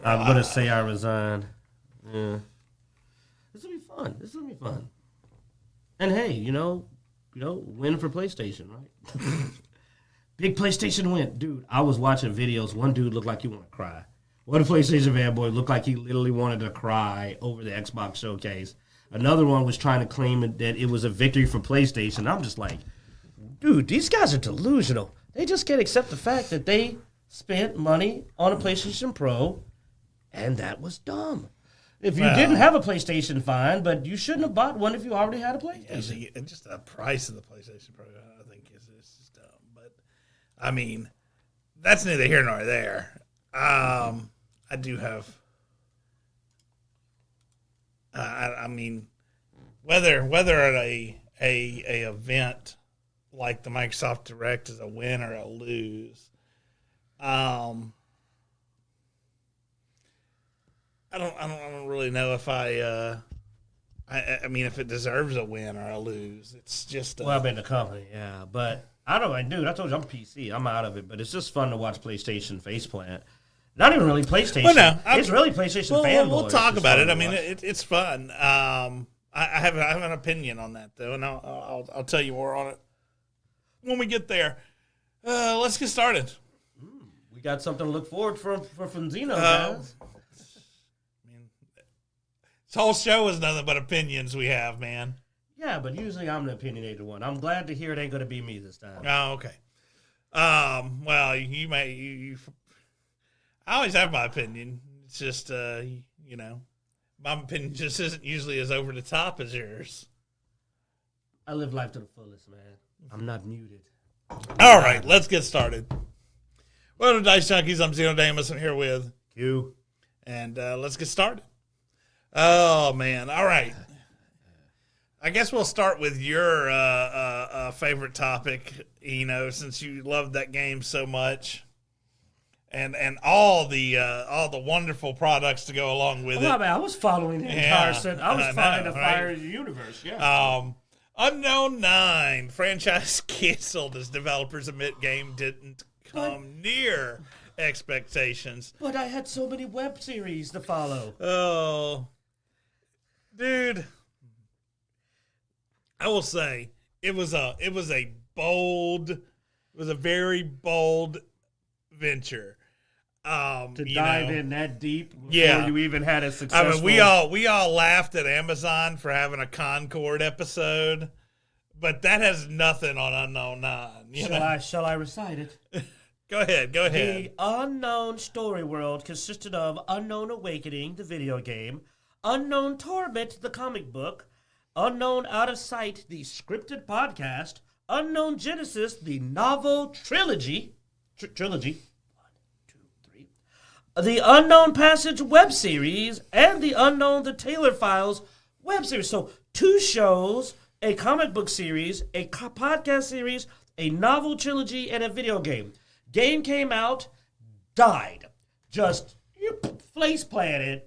I'm going to say I resign. Yeah. This will be fun. This will be fun. And hey, win for PlayStation, right? Big PlayStation win. Dude, I was watching videos. One dude looked like he wanted to cry. One PlayStation fanboy looked like he literally wanted to cry over the Xbox showcase. Another one was trying to claim that it was a victory for PlayStation. I'm just like, dude, these guys are delusional. They just can't accept the fact that they spent money on a PlayStation Pro, and that was dumb. If you didn't have a PlayStation, fine, but you shouldn't have bought one if you already had a PlayStation. Yeah, just the price of the PlayStation Pro, I think, is just dumb. But, I mean, that's neither here nor there. I do have... I mean, whether a event like the Microsoft Direct is a win or a lose, I don't really know if I mean if it deserves a win or a lose. It's just well, I've been the company, yeah, but I don't know, dude. I told you I'm PC. I'm out of it, but it's just fun to watch PlayStation faceplant. Not even really PlayStation. Well, no, it's really PlayStation fanboys. We'll talk about it. I mean, it's fun. I have an opinion on that though, and I'll tell you more on it when we get there. Let's get started. We got something to look forward from Xeno, guys. I mean, this whole show is nothing but opinions we have, man. Yeah, but usually I'm the opinionated one. I'm glad to hear it ain't going to be me this time. Oh, okay. Well, you I always have my opinion. It's just, my opinion just isn't usually as over the top as yours. I live life to the fullest, man. I'm not muted. All right, let's get started. Welcome to Dicejunkies. I'm Xenodamus. I'm here with Q. And let's get started. Oh, man. All right. I guess we'll start with your favorite topic, since you loved that game so much. And all the wonderful products to go along with it. I was following the entire set. I was following the Fire universe. Yeah. Unknown 9 franchise canceled as developers admit game didn't come near expectations. But I had so many web series to follow. Oh, dude. I will say it was a very bold venture. To dive in that deep before you even had a successful... I mean, we all laughed at Amazon for having a Concord episode, but that has nothing on Unknown 9. Shall I recite it? Go ahead. The Unknown story world consisted of Unknown Awakening, the video game, Unknown Torment, the comic book, Unknown Out of Sight, the scripted podcast, Unknown Genesis, the novel trilogy, the Unknown Passage web series, and the Unknown The Taylor Files web series. So 2 shows, a comic book series, a podcast series, a novel trilogy, and a video game. Game came out, died. Just place planted.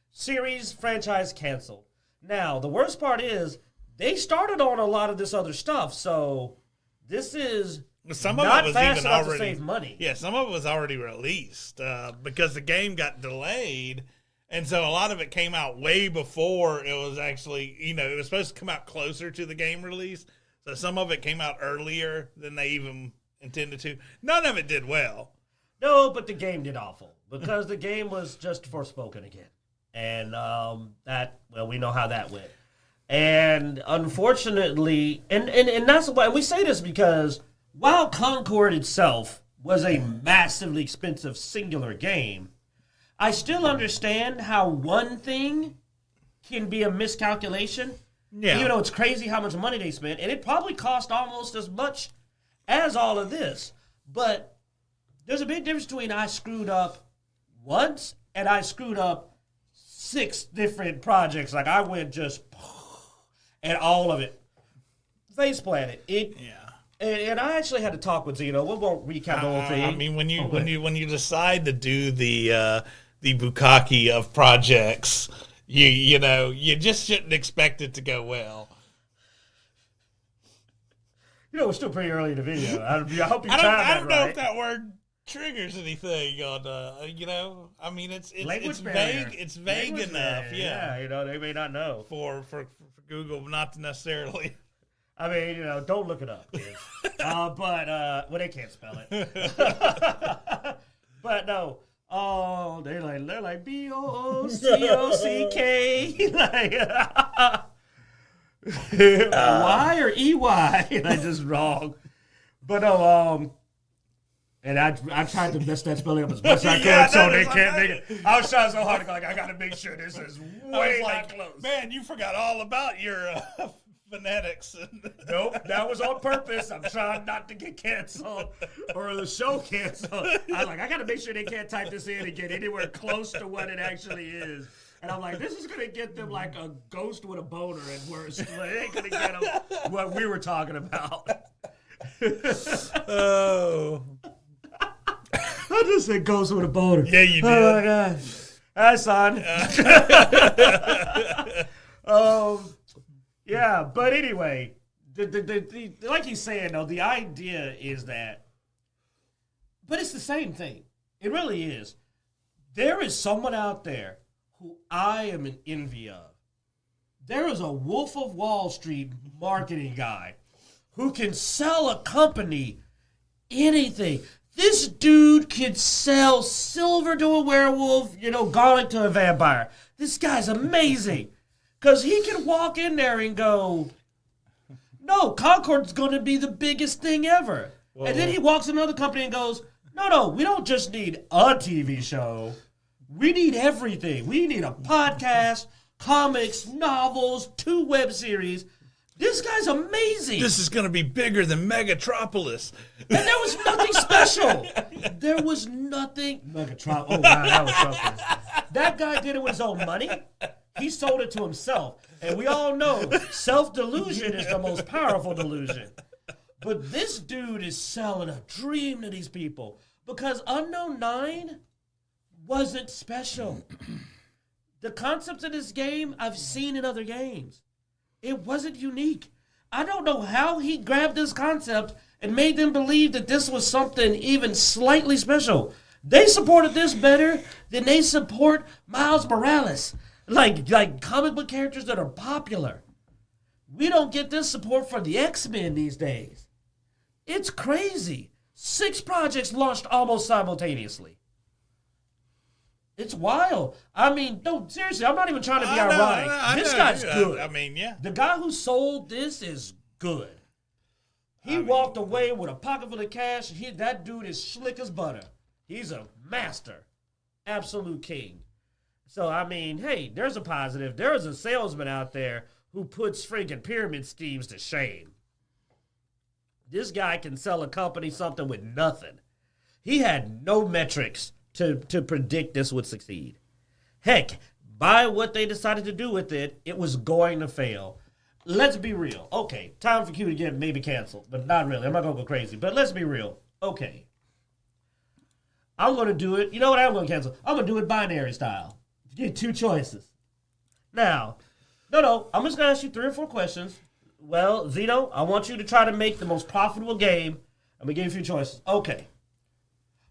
Series franchise canceled. Now, the worst part is they started on a lot of this other stuff, so this is... Some of it was even already to save money. Yeah, some of it was already released because the game got delayed, and so a lot of it came out way before it was actually, it was supposed to come out closer to the game release. So some of it came out earlier than they even intended to. None of it did well. No, but the game did awful because the game was just Forspoken again, and we know how that went. And unfortunately, and that's why we say this because. While Concord itself was a massively expensive singular game, I still understand how one thing can be a miscalculation. Yeah. Even though it's crazy how much money they spent, and it probably cost almost as much as all of this. But there's a big difference between I screwed up once and I screwed up 6 different projects. Like I went just and all of it face planted. And I actually had to talk with Zeno. We won't recap the whole thing. I mean, when you decide to do the bukkake of projects, you just shouldn't expect it to go well. We're still pretty early in the video. I hope you timed that right. I don't know if that word triggers anything on, you know, I mean, it's barrier. vague. It's vague Language enough. barrier. Yeah, you know, they may not know. For Google, not to necessarily. I mean, you know, don't look it up. But well, they can't spell it. But no. Oh, they're like BOOCOCK. Like Y or EY. That's just wrong. But no, and I tried to mess that spelling up as much as I could, so they can't make it. I was trying so hard to go, like, I got to make sure this is way not close. Man, you forgot all about your phonetics. Nope, that was on purpose. I'm trying not to get canceled or the show canceled. I got to make sure they can't type this in and get anywhere close to what it actually is. And I'm like, this is going to get them like a ghost with a boner at worst. It ain't going to get them what we were talking about. Oh. I just said ghost with a boner. Yeah, you did. Oh, my God. Hi, son. Yeah, but anyway, the like he's saying, though, the idea is that, but it's the same thing. It really is. There is someone out there who I am in envy of. There is a Wolf of Wall Street marketing guy who can sell a company anything. This dude can sell silver to a werewolf, you know, garlic to a vampire. This guy's amazing. Because he can walk in there and go, no, Concord's going to be the biggest thing ever. Whoa. And then he walks in another company and goes, no, we don't just need a TV show. We need everything. We need a podcast, comics, novels, 2 web series. This guy's amazing. This is going to be bigger than Megatropolis. And there was nothing special. There was nothing. Megatropolis. Oh, wow, that was something. That guy did it with his own money. He sold it to himself. And we all know self-delusion is the most powerful delusion. But this dude is selling a dream to these people. Because Unknown 9 wasn't special. The concepts of this game I've seen in other games. It wasn't unique. I don't know how he grabbed this concept and made them believe that this was something even slightly special. They supported this better than they support Miles Morales. Like comic book characters that are popular. We don't get this support for the X-Men these days. It's crazy. 6 projects launched almost simultaneously. It's wild. I mean, no, seriously, I'm not even trying to be ironic. This guy's good. I mean, yeah. The guy who sold this is good. He walked away with a pocket full of cash. That dude is slick as butter. He's a master. Absolute king. So, I mean, hey, there's a positive. There is a salesman out there who puts freaking pyramid schemes to shame. This guy can sell a company something with nothing. He had no metrics to predict this would succeed. Heck, by what they decided to do with it, it was going to fail. Let's be real. Okay, time for Q to get maybe canceled, but not really. I'm not going to go crazy, but let's be real. Okay. I'm going to do it. You know what I'm going to cancel? I'm going to do it binary style. You get 2 choices. Now, no, I'm just going to ask you 3 or 4 questions. Well, Zeno, I want you to try to make the most profitable game. I'm going to give you a few choices. Okay.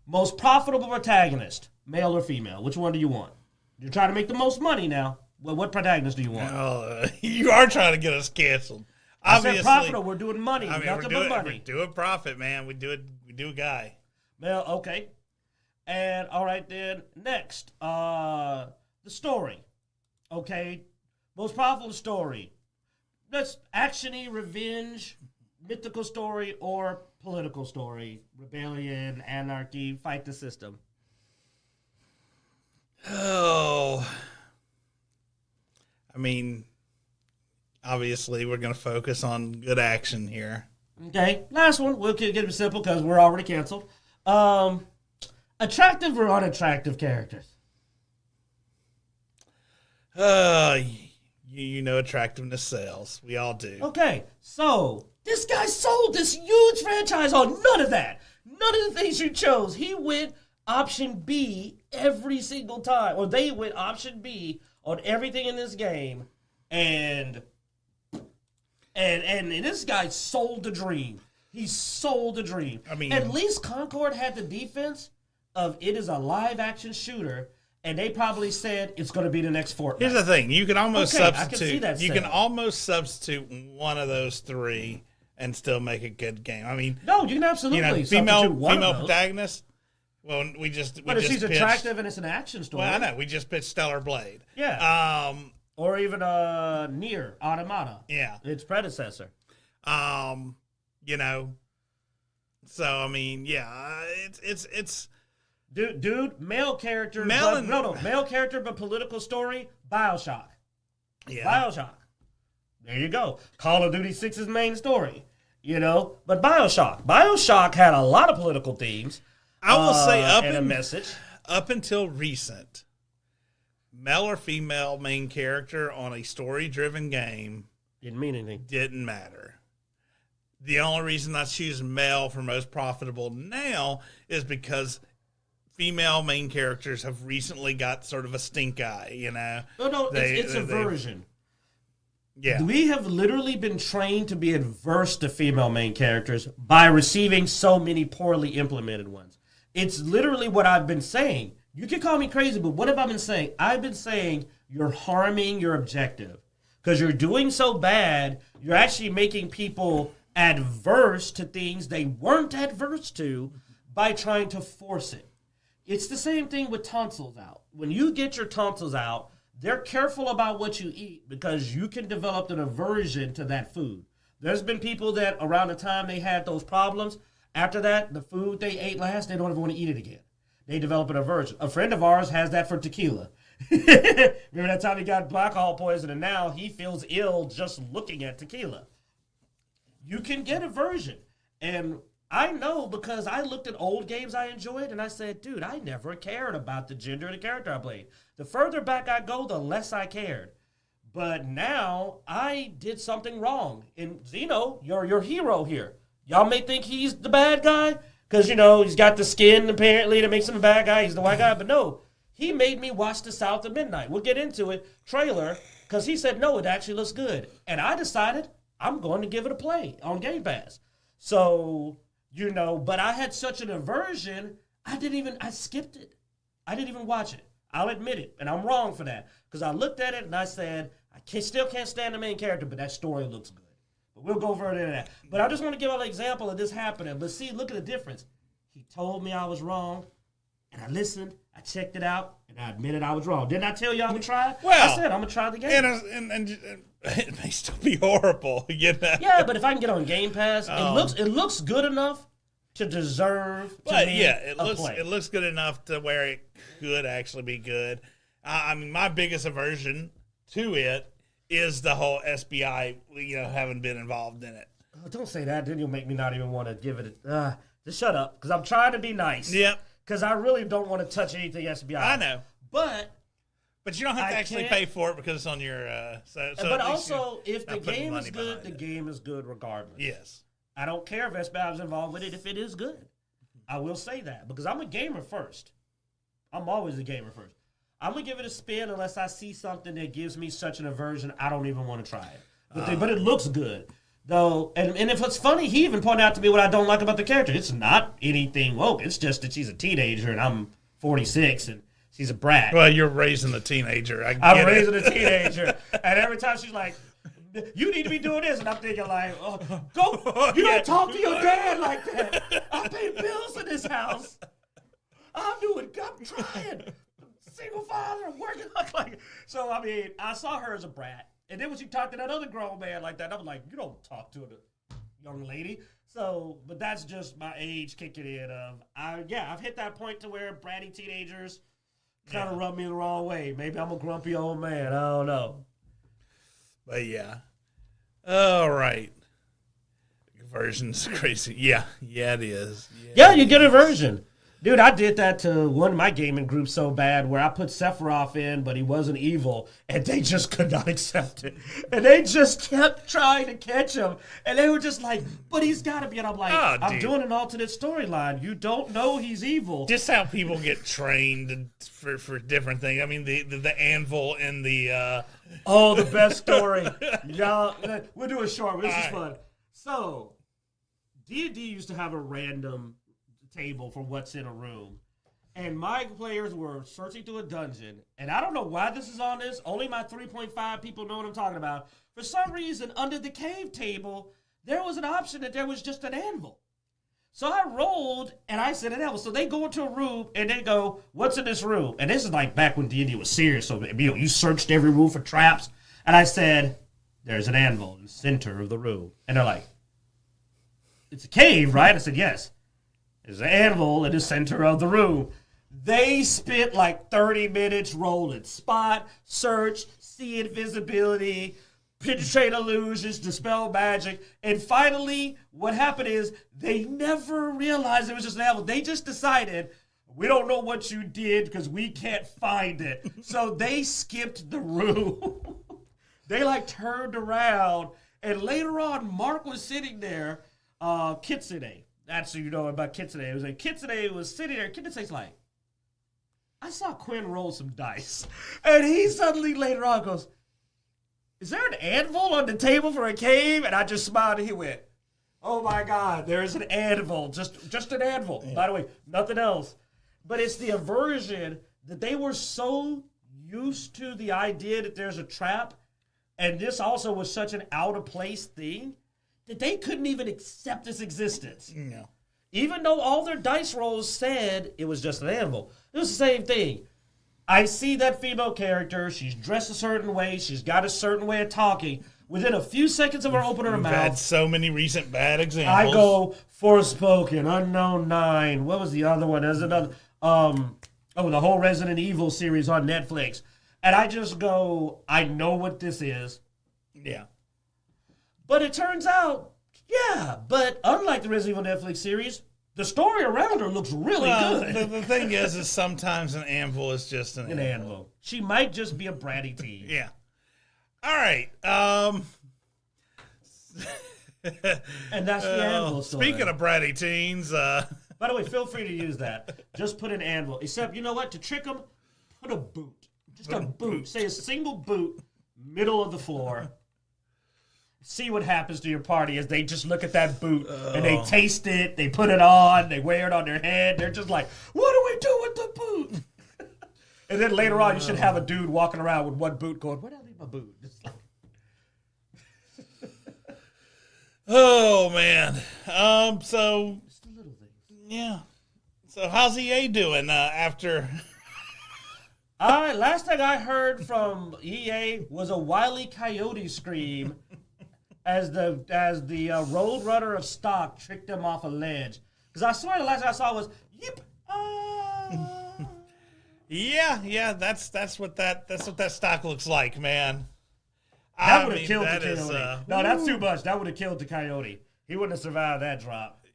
Most profitable protagonist, male or female? Which one do you want? You're trying to make the most money now. Well, what protagonist do you want? You are trying to get us canceled. Obviously, I said profitable. We're doing money. Nothing but money. We're doing profit, man. We do a guy. Well, okay. And all right then. Next, the story. Okay, most profitable story. That's actiony, revenge, mythical story, or political story. Rebellion, anarchy, fight the system. Oh. I mean, obviously, we're going to focus on good action here. Okay, last one. We'll keep it simple because we're already canceled. Attractive or unattractive characters? You know attractiveness sells. We all do. Okay, so this guy sold this huge franchise on none of that. None of the things you chose. He went option B every single time. Or they went option B on everything in this game. And this guy sold the dream. He sold the dream. I mean, at least Concord had the defense of it is a live action shooter, and they probably said it's going to be the next Fortnite. Here's the thing: you can almost substitute. You can almost substitute one of those three and still make a good game. I mean, no, you can absolutely female protagonist. Well, but if she's attractive and it's an action story. Well, I know we just pitched Stellar Blade. Yeah. Or even Nier Automata. Yeah. Its predecessor. So I mean, yeah, it's dude, male character, male character, but political story, BioShock. Yeah. BioShock. There you go. Call of Duty 6's main story, but BioShock had a lot of political themes. I will say a message. Up until recent, male or female main character on a story-driven game didn't mean anything. Didn't matter. The only reason I choose male for most profitable now is because female main characters have recently got sort of a stink eye, No, it's aversion. Yeah. We have literally been trained to be adverse to female main characters by receiving so many poorly implemented ones. It's literally what I've been saying. You can call me crazy, but what have I been saying? I've been saying you're harming your objective. Because you're doing so bad, you're actually making people adverse to things they weren't adverse to by trying to force it. It's the same thing with tonsils out. When you get your tonsils out, they're careful about what you eat because you can develop an aversion to that food. There's been people that around the time they had those problems, after that, the food they ate last, they don't ever want to eat it again. They develop an aversion. A friend of ours has that for tequila. Remember that time he got alcohol poisoning, and now he feels ill just looking at tequila. You can get aversion. And I know because I looked at old games I enjoyed, and I said, dude, I never cared about the gender of the character I played. The further back I go, the less I cared. But now I did something wrong. And Xeno, your hero here. Y'all may think he's the bad guy because, he's got the skin apparently that makes him a bad guy. He's the white guy. But no, he made me watch the South of Midnight. We'll get into it. Trailer, because he said, no, it actually looks good. And I decided I'm going to give it a play on Game Pass. So, but I had such an aversion, I skipped it. I didn't even watch it. I'll admit it. And I'm wrong for that because I looked at it and I said, still can't stand the main character, but that story looks good. But we'll go further into that. But I just want to give an example of this happening. But see, look at the difference. He told me I was wrong, and I listened, I checked it out, and I admitted I was wrong. Didn't I tell you I'm going to try it? Well, I said I'm going to try the game. And it may still be horrible. Yeah, but if I can get on Game Pass, it looks good enough to deserve to be it looks good enough to where it could actually be good. I mean, my biggest aversion to it is the whole SBI, having been involved in it. Oh, don't say that. Then you'll make me not even want to give it just shut up, because I'm trying to be nice. Yep. Because I really don't want to touch anything SBI. I know. But you don't have to actually pay for it because it's on your... but also, if the game is good, the game is good regardless. Yes. I don't care if SBI is involved with it if it is good. I will say that, because I'm a gamer first. I'm always a gamer first. I'm going to give it a spin unless I see something that gives me such an aversion, I don't even want to try it. But it looks good. Though, and if it's funny, he even pointed out to me what I don't like about the character. It's not anything woke. It's just that she's a teenager and I'm 46 and she's a brat. Well, you're raising a teenager. I'm raising a teenager. And every time she's like, you need to be doing this. And I'm thinking like, you don't talk to your dad like that. I pay bills in this house. I'm trying. Single father, I'm working like. So, I mean, I saw her as a brat. And then when she talked to that other grown man like that, I was like, you don't talk to a young lady. So, but that's just my age kicking in of, I've hit that point to where bratty teenagers kind of rub me the wrong way. Maybe I'm a grumpy old man. I don't know. But yeah. All right. Conversion's crazy. Yeah, it is. Yeah, you get a version. Dude, I did that to one of my gaming groups so bad where I put Sephiroth in, but he wasn't evil, and they just could not accept it. And they just kept trying to catch him, and they were just like, but he's got to be. And I'm like, I'm doing an alternate storyline. You don't know he's evil. Just how people get trained for different things. I mean, the anvil and the... the best story. Y'all, we'll do it short. This is fun. So, D&D used to have a random table for what's in a room. And my players were searching through a dungeon. And I don't know why this is on this. Only my 3.5 people know what I'm talking about. For some reason, under the cave table, there was an option that there was just an anvil. So I rolled, and I said an anvil. So they go into a room, and they go, what's in this room? And this is like back when D&D was serious. So you searched every room for traps. And I said, there's an anvil in the center of the room. And they're like, it's a cave, right? I said, yes. There's an anvil in the center of the room. They spent like 30 minutes rolling. Spot, search, see invisibility, penetrate illusions, dispel magic. And finally, what happened is they never realized it was just an anvil. They just decided, we don't know what you did because we can't find it. So they skipped the room. They like turned around. And later on, Mark was sitting there, Kitsune. That's who you know about Kitsune. It was like Kitsune was sitting there. Kitsune's like, I saw Quinn roll some dice. And he suddenly later on goes, is there an anvil on the table for a cave? And I just smiled and he went, oh my God, there's an anvil. Just an anvil. Yeah. By the way, nothing else. But it's the aversion that they were so used to the idea that there's a trap. And this also was such an out of place thing that they couldn't even accept its existence. No. Even though all their dice rolls said it was just an anvil. It was the same thing. I see that female character. She's dressed a certain way. She's got a certain way of talking. Within a few seconds of her opening her mouth. We've had so many recent bad examples. I go, Forspoken, Unknown 9. What was the other one? There's another. The whole Resident Evil series on Netflix. And I just go, I know what this is. Yeah. But it turns out, yeah, but unlike the Resident Evil Netflix series, the story around her looks really good. The thing is sometimes an anvil is just an anvil. She might just be a bratty teen. Yeah. All right. And that's the anvil story. Speaking of bratty teens. By the way, feel free to use that. Just put an anvil. Except, you know what? To trick them, put a boot. Just a boot. Say a single boot, middle of the floor. See what happens to your party as they just look at that boot and they taste it, they put it on, they wear it on their head. They're just like, what do we do with the boot? And then later on, you should have a dude walking around with one boot going, where did I leave my boot? Like... Oh, man. So, it's the little things. Yeah. So how's EA doing after... Last thing I heard from EA was a Wile E. Coyote scream as the Roadrunner of stock tricked them off a ledge. Because I swear the last thing I saw was yip. Yeah, that's what that stock looks like, man. That would have killed the coyote. No, that's too much. That would have killed the coyote. He wouldn't have survived that drop.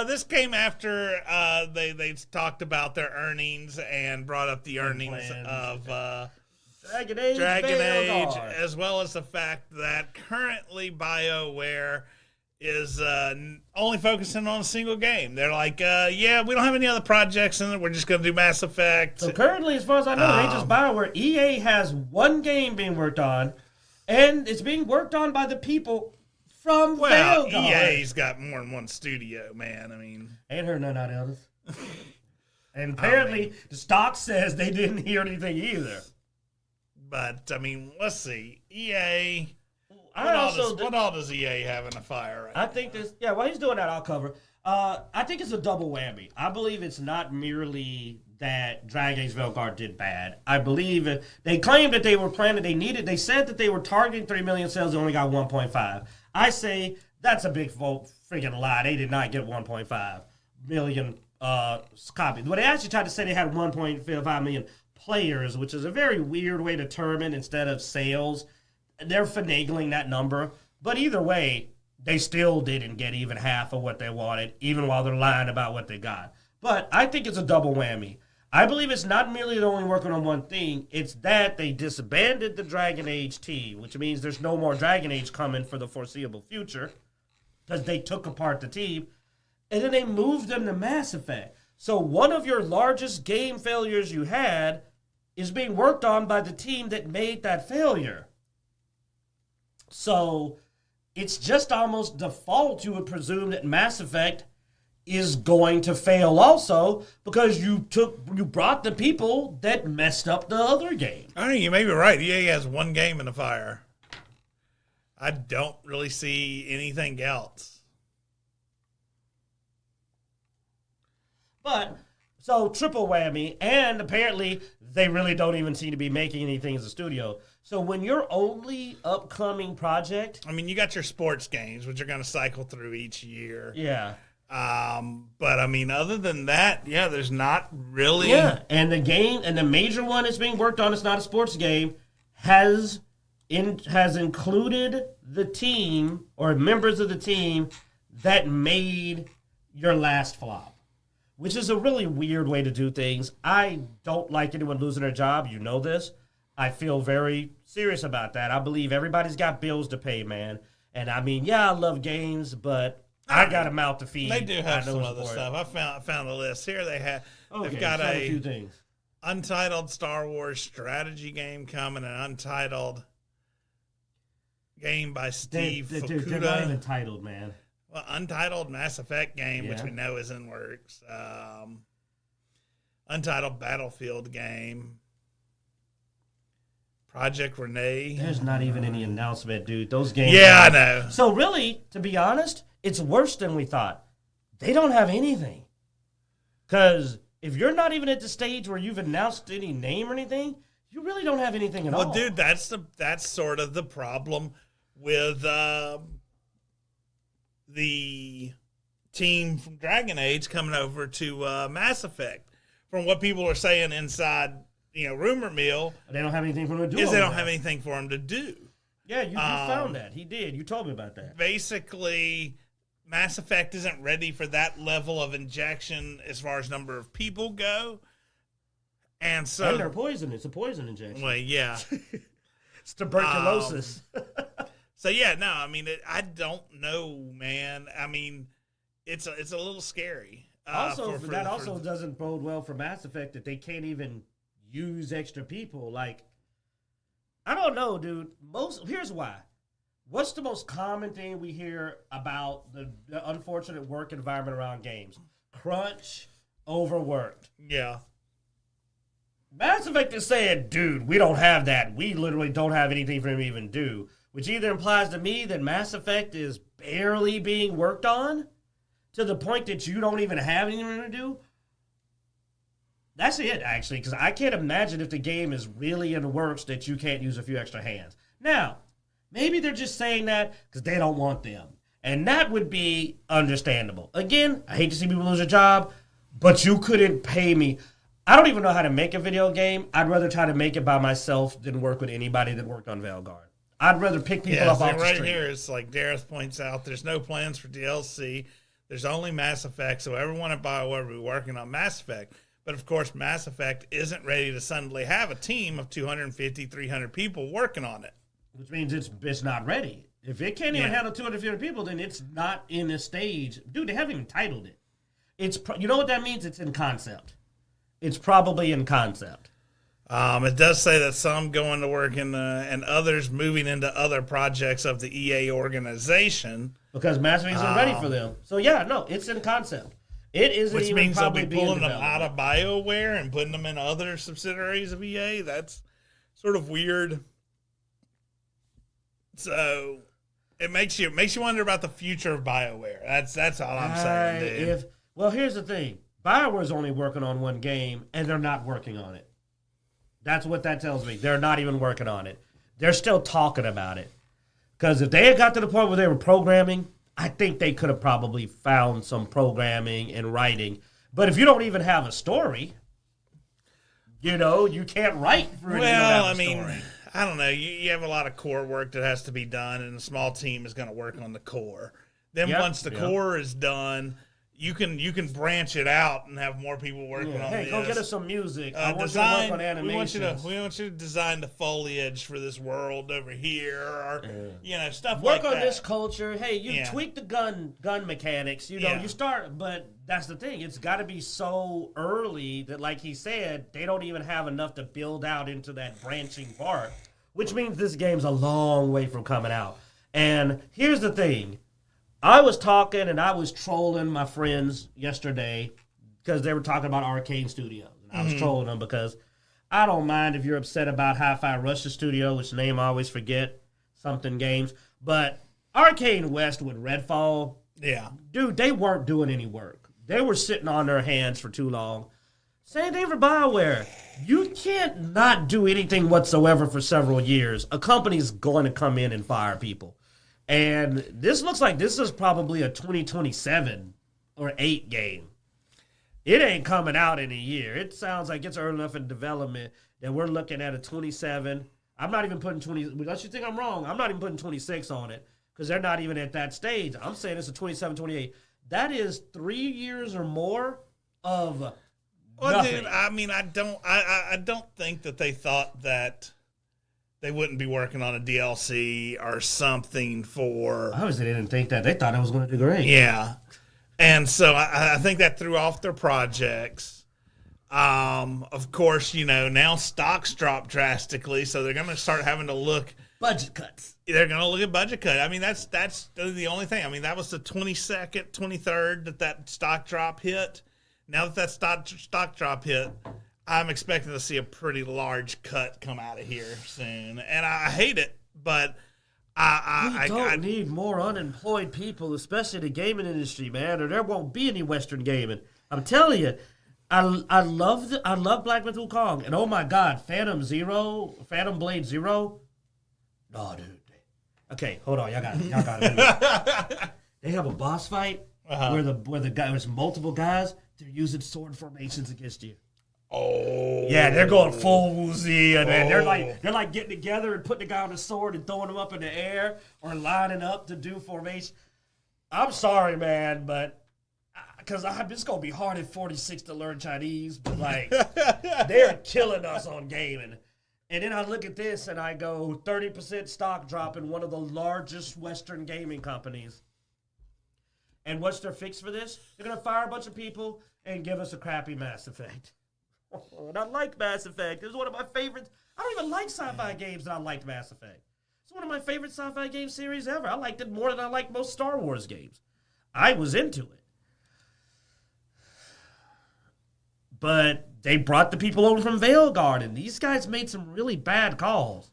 This came after they talked about their earnings and brought up the earnings of Dragon Age, as well as the fact that currently BioWare is only focusing on a single game. They're like, we don't have any other projects in it. We're just going to do Mass Effect. So currently, as far as I know, they just BioWare. EA has one game being worked on, and it's being worked on by the people from Veilguard. EA's got more than one studio, man. I mean, ain't heard none out of others. And apparently, the stock says they didn't hear anything either. But I mean, let's see. EA. What all does EA have in the fire right now? I think this. Yeah, while he's doing that, I'll cover. I think it's a double whammy. I believe it's not merely that Dragon Age Veilguard did bad. I believe they claimed that they were planning. They said that they were targeting 3 million sales. They only got 1.5. I say that's a big freaking lie. They did not get 1.5 million copies. But they actually tried to say they had 1.5 million players, which is a very weird way to determine instead of sales. They're finagling that number. But either way, they still didn't get even half of what they wanted, even while they're lying about what they got. But I think it's a double whammy. I believe it's not merely they're only working on one thing. It's that they disbanded the Dragon Age team, which means there's no more Dragon Age coming for the foreseeable future because they took apart the team. And then they moved them to Mass Effect. So one of your largest game failures you had is being worked on by the team that made that failure. So it's just almost default you would presume that Mass Effect is going to fail also because you brought the people that messed up the other game. I mean, you may be right. EA has one game in the fire. I don't really see anything else. But, so triple whammy, and apparently they really don't even seem to be making anything as a studio. So when your only upcoming project... I mean, you got your sports games, which are going to cycle through each year. Yeah. But I mean, other than that, yeah, there's not really. Yeah, and the major one that's being worked on, it's not a sports game, has included the team or members of the team that made your last flop, which is a really weird way to do things. I don't like anyone losing their job. You know this. I feel very serious about that. I believe everybody's got bills to pay, man. And I mean, yeah, I love games, but I got a mouth to feed. They do have some other stuff. I found a list here. They've got a few things. Untitled Star Wars strategy game coming, an untitled game by Steve Fukuda. They're not even titled, man. Well, untitled Mass Effect game, which we know is in works. Untitled Battlefield game. Project Renee. There's not even any announcement, dude. Those games. Yeah, I know. So really, to be honest, it's worse than we thought. They don't have anything. Because if you're not even at the stage where you've announced any name or anything, you really don't have anything at all. Well, dude, that's sort of the problem with the team from Dragon Age coming over to Mass Effect. From what people are saying inside, rumor mill, they don't have anything for them to do. They don't have anything for them to do. Yeah, you found that. He did. You told me about that. Basically, Mass Effect isn't ready for that level of injection as far as number of people go. And they're poison. It's a poison injection. Well, yeah. It's tuberculosis. So, yeah, no, I mean, I don't know, man. I mean, it's a little scary. Also, doesn't bode well for Mass Effect that they can't even use extra people. Like, I don't know, dude. Here's why. What's the most common thing we hear about the unfortunate work environment around games? Crunch, overworked. Yeah. Mass Effect is saying, dude, we don't have that. We literally don't have anything for him to even do. Which either implies to me that Mass Effect is barely being worked on to the point that you don't even have anything to do. That's it, actually, because I can't imagine if the game is really in the works that you can't use a few extra hands. Now, maybe they're just saying that because they don't want them. And that would be understandable. Again, I hate to see people lose a job, but you couldn't pay me. I don't even know how to make a video game. I'd rather try to make it by myself than work with anybody that worked on Veilguard. I'd rather pick people up off the street. Right here, it's like Dareth points out, there's no plans for DLC. There's only Mass Effect, so everyone at BioWare will be working on Mass Effect. But, of course, Mass Effect isn't ready to suddenly have a team of 250, 300 people working on it. Which means it's not ready. If it can't even handle 250 people, then it's not in a stage. Dude, they haven't even titled it. You know what that means? It's in concept. It's probably in concept. It does say that some going to work and others moving into other projects of the EA organization. Because Mass Effect isn't ready for them. So, yeah, no, it's in concept. It isn't Which even means they'll probably be pulling them out of BioWare and putting them in other subsidiaries of EA. That's sort of weird. So it makes you wonder about the future of BioWare. That's all I'm saying, dude. Well, here's the thing. BioWare's only working on one game, and they're not working on it. That's what that tells me. They're not even working on it. They're still talking about it. Because if they had got to the point where they were programming, I think they could have probably found some programming and writing. But if you don't even have a story, you can't write for it. Well, I mean, I don't know. You have a lot of core work that has to be done, and a small team is going to work on the core. Then once the core is done, you can branch it out and have more people working on this. Hey, go get us some music. I want you to work on animations. We want you to design the foliage for this world over here, or stuff work like that. Work on this culture. Hey, you tweak the gun mechanics. You start, but that's the thing. It's got to be so early that, like he said, they don't even have enough to build out into that branching part, which means this game's a long way from coming out. And here's the thing. I was talking and I was trolling my friends yesterday because they were talking about Arcane Studios. And I was trolling them because I don't mind if you're upset about Hi-Fi Rush's studio, which name I always forget, something games. But Arcane West with Redfall, dude, they weren't doing any work. They were sitting on their hands for too long. Same thing for BioWare. You can't not do anything whatsoever for several years. A company's going to come in and fire people. And this looks like this is probably a 2027 or 8 game. It ain't coming out in a year. It sounds like it's early enough in development that we're looking at a 27. I'm not even putting 20. Unless you think I'm wrong, I'm not even putting 26 on it because they're not even at that stage. I'm saying it's a 27, 28. That is 3 years or more of nothing. Dude, I mean, I don't think that they thought that they wouldn't be working on a DLC or something for. Obviously, they didn't think that. They thought it was going to do great. Yeah. And so I think that threw off their projects. Of course, now stocks dropped drastically, so they're going to start having to look. Budget cuts. They're going to look at budget cut. I mean, that's the only thing. I mean, that was the 22nd, 23rd that stock drop hit. Now that stock drop hit, I'm expecting to see a pretty large cut come out of here soon. And I hate it, but we don't need more unemployed people, especially in the gaming industry, man, or there won't be any Western gaming. I'm telling you, I love Black Myth Wukong, and oh my God, Phantom Blade Zero. No, dude. Okay, hold on, y'all got it. They have a boss fight where the guy, there's multiple guys. They're using sword formations against you. Oh. Yeah, they're going full woozy, and they're like getting together and putting the guy on the sword and throwing him up in the air or lining up to do formation. I'm sorry, man, but because it's going to be hard at 46 to learn Chinese, but like they're killing us on gaming. And then I look at this and I go 30% stock drop in one of the largest Western gaming companies. And what's their fix for this? They're going to fire a bunch of people and give us a crappy Mass Effect. And I like Mass Effect. It was one of my favorites. I don't even like sci-fi games, and I liked Mass Effect. It's one of my favorite sci-fi game series ever. I liked it more than I like most Star Wars games. I was into it. But they brought the people over from Vale Garden. These guys made some really bad calls.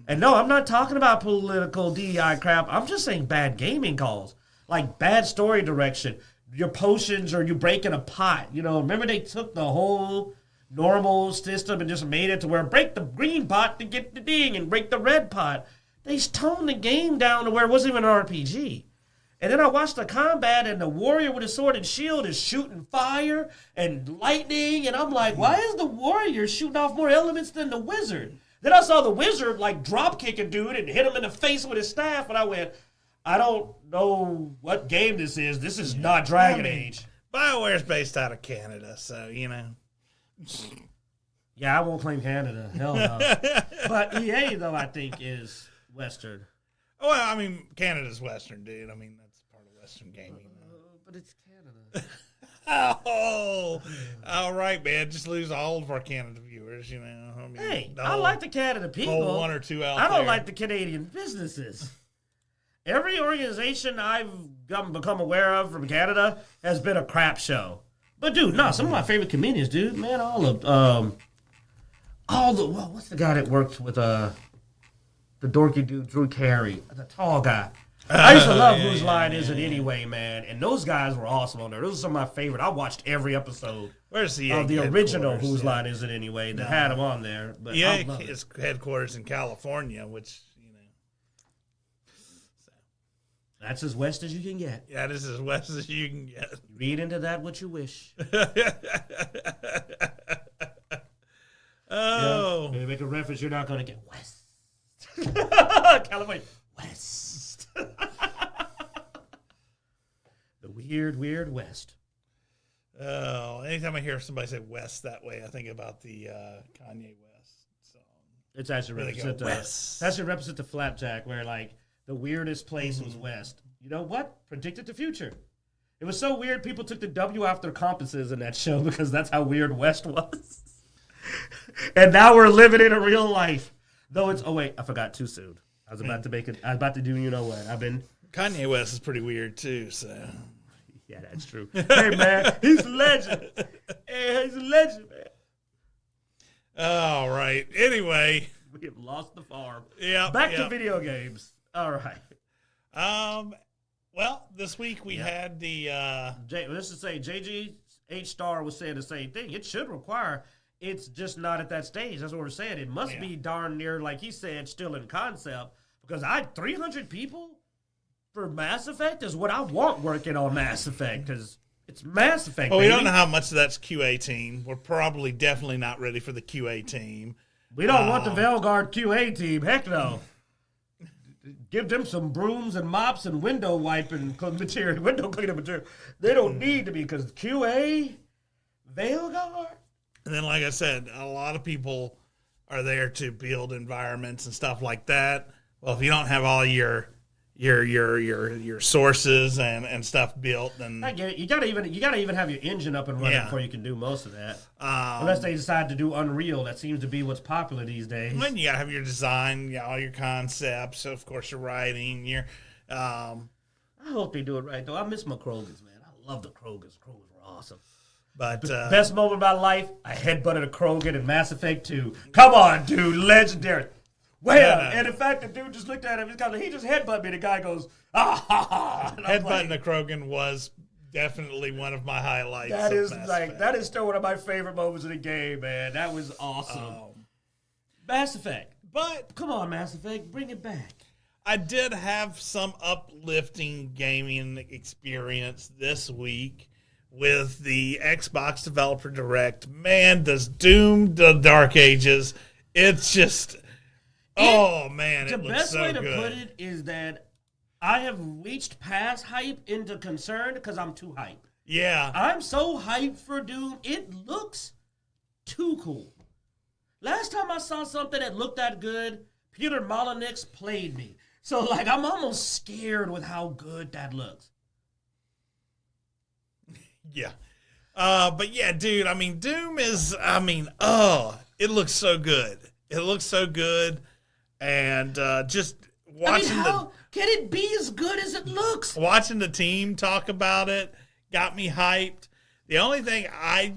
And no, I'm not talking about political DEI crap. I'm just saying bad gaming calls. Like bad story direction. Your potions or you breaking a pot. Remember they took the whole normal system and just made it to where break the green pot to get the ding and break the red pot. They toned the game down to where it wasn't even an RPG. And then I watched the combat and the warrior with his sword and shield is shooting fire and lightning. And I'm like, why is the warrior shooting off more elements than the wizard? Then I saw the wizard like drop kick a dude and hit him in the face with his staff. And I went, I don't know what game this is. This is not Dragon Age. BioWare's based out of Canada, so, Yeah, I won't claim Canada. Hell no. But EA, though, I think is Western. Well, I mean, Canada's Western, dude. I mean, that's part of Western gaming. But it's Canada. Oh, all right, man. Just lose all of our Canada viewers, I mean, hey, I like the Canada people. Hold one or two out I don't there. like the Canadian businesses. Every organization I've become aware of from Canada has been a crap show. But dude, no, some of my favorite comedians, dude, man, what's the guy that worked with the dorky dude, Drew Carey, the tall guy. I used to love Whose Line Is It Anyway, man, and those guys were awesome on there. Those are some of my favorite. I watched every episode of the original Whose Line Is It Anyway that had them on there. But it's headquarters in California, which. That's as west as you can get. Yeah, this is as west as you can get. Read into that what you wish. Oh. Maybe make a reference you're not going to get west. California, west. The weird west. Oh, anytime I hear somebody say west that way, I think about the Kanye West song. It's actually represent the Flapjack, where like, the weirdest place was West. You know what? Predicted the future. It was so weird, people took the W off their compasses in that show because that's how weird West was. And now we're living in a real life. Though it's, I forgot too soon. I was about to make it. I was about to do. You know what? Kanye West is pretty weird too. So. Yeah, that's true. Hey man, he's a legend. Hey, he's a legend, man. All right. Anyway, we have lost the farm. Yeah. Back to video games. All right. Well, this week we had the. Let's just say JGH Star was saying the same thing. It should require. It's just not at that stage. That's what we're saying. It must be darn near, like he said, still in concept. Because 300 people for Mass Effect is what I want working on Mass Effect. Because it's Mass Effect. Well, we don't know how much of that's QA team. We're probably definitely not ready for the QA team. We don't want the Veilguard QA team. Heck no. Give them some brooms and mops and window wiping material, window cleaning material. They don't need to be because QA, Veilguard. And then, like I said, a lot of people are there to build environments and stuff like that. Well, if you don't have all your sources and stuff built, then I get it. You gotta even have your engine up and running before you can do most of that. Unless they decide to do Unreal, that seems to be what's popular these days. Then you gotta have your design, all your concepts. So of course, your writing. I hope they do it right though. I miss my Krogans, man. I love the Krogans. Krogans were awesome. But best moment of my life, I headbutted a Krogan in Mass Effect 2. Come on, dude, legendary. And in fact, the dude just looked at him. He just headbutted me. The guy goes, ah ha ha. Headbutting the Krogan was definitely one of my highlights. That is still one of my favorite moments of the game, man. That was awesome. Mass Effect. But come on, Mass Effect, bring it back. I did have some uplifting gaming experience this week with the Xbox Developer Direct. Man, does Doom the Dark Ages. It's just, man, it looks so good. The best way to put it is that I have reached past hype into concern because I'm too hype. Yeah. I'm so hyped for Doom. It looks too cool. Last time I saw something that looked that good, Peter Molyneux played me. So, I'm almost scared with how good that looks. Yeah. But yeah, dude, Doom is, it looks so good. It looks so good. And just watching how can it be as good as it looks? Watching the team talk about it got me hyped. The only thing I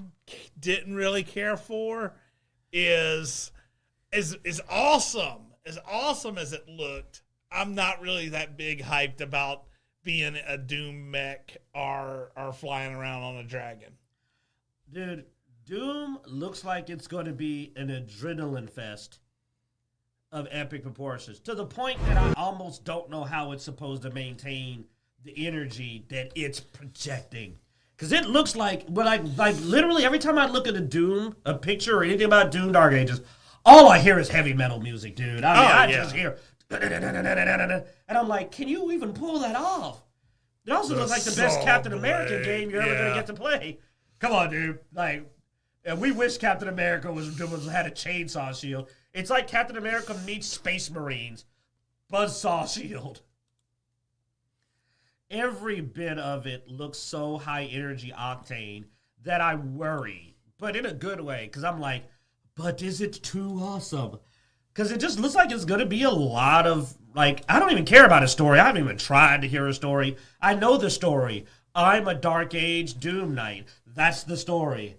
didn't really care for is awesome. As awesome as it looked, I'm not really that big hyped about being a Doom mech or flying around on a dragon. Dude, Doom looks like it's going to be an adrenaline fest of epic proportions, to the point that I almost don't know how it's supposed to maintain the energy that it's projecting. Because it looks like literally every time I look at a picture or anything about Doom Dark Ages, all I hear is heavy metal music, dude. I just hear... And I'm like, can you even pull that off? It also looks like the best Captain America game you're ever going to get to play. Come on, dude. And we wish Captain America had a chainsaw shield. It's like Captain America meets Space Marines. Buzzsaw shield. Every bit of it looks so high energy octane that I worry. But in a good way. Because I'm like, but is it too awesome? Because it just looks like it's going to be a lot of, I don't even care about a story. I haven't even tried to hear a story. I know the story. I'm a Dark Age Doom Knight. That's the story.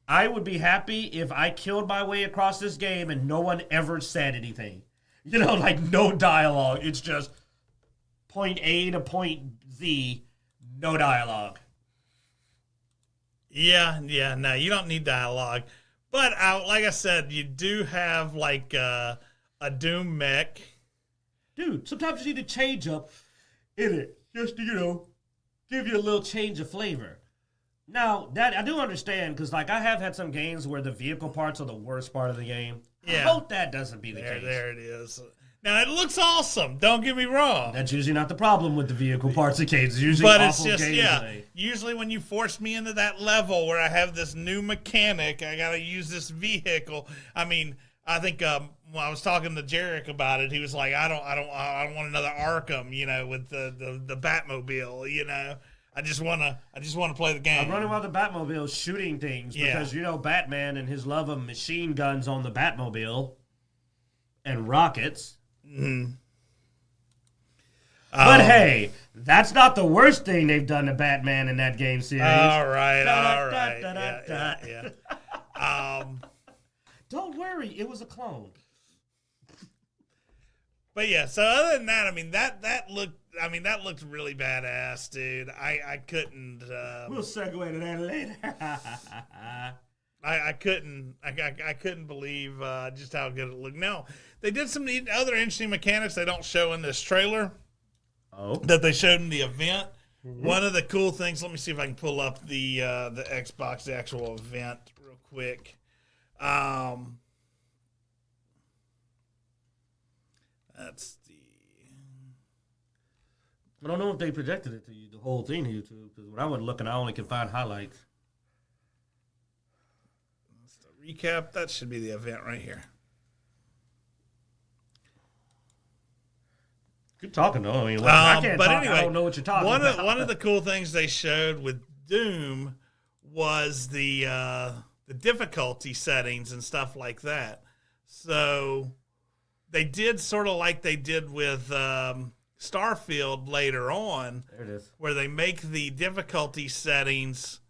I would be happy if I killed my way across this game and no one ever said anything. No dialogue. It's just point A to point Z, no dialogue. Yeah, no, you don't need dialogue. But like I said, you do have a Doom mech. Dude, sometimes you need to change up in it. Just to, give you a little change of flavor. Now, that I do understand, because I have had some games where the vehicle parts are the worst part of the game. Yeah. I hope that doesn't be the case. There it is. Now, it looks awesome. Don't get me wrong. That's usually not the problem with the vehicle parts of games. It's usually awful gameplay. Usually when you force me into that level where I have this new mechanic, I got to use this vehicle. I think when I was talking to Jarek about it, he was like, I don't want another Arkham, with the Batmobile, I just want to play the game. I'm running around the Batmobile shooting things because Batman and his love of machine guns on the Batmobile and rockets. Mm-hmm. But hey, that's not the worst thing they've done to Batman in that game series. All right. Don't worry, it was a clone. But yeah, so other than that, I mean that looked really badass, dude. I couldn't. We'll segue to that later. I couldn't believe just how good it looked. Now they did some other interesting mechanics they don't show in this trailer. Oh, that they showed in the event. Mm-hmm. One of the cool things. Let me see if I can pull up the Xbox, the actual event, real quick. That's the. I don't know if they projected it to you, the whole thing to YouTube, because when I was looking, I only could find highlights. That's the recap. That should be the event right here. Good talking, though. I mean, I can't talk. Anyway, I don't know what you're talking about. One of the cool things they showed with Doom was the difficulty settings and stuff like that. So they did sort of like they did with Starfield later on. There it is. Where they make the difficulty settings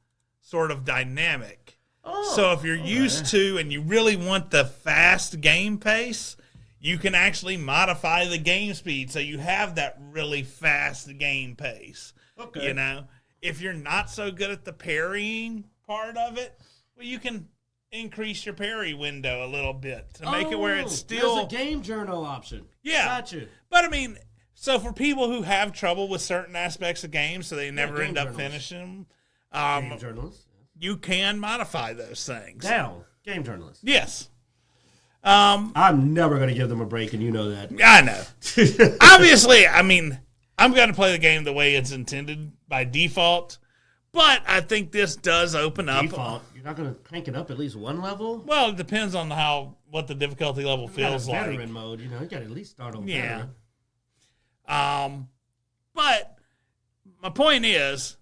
sort of dynamic. Oh, so if you're used to and you really want the fast game pace, you can actually modify the game speed so you have that really fast game pace. Okay. You know, if you're not so good at the parrying part of it, well, you can increase your parry window a little bit to make it where it's still... There's a game journal option. Yeah. Gotcha. But, I mean, so for people who have trouble with certain aspects of games so they never end up finishing them, game journalists. You can modify those things. Game journalists. Yes. I'm never going to give them a break, and you know that. I know. Obviously, I mean, I'm going to play the game the way it's intended by default, but I think this does open up. Default? You're not going to crank it up at least one level? Well, it depends on what the difficulty level feels like. Veteran mode, you got to at least start on yeah. veteran. But my point is,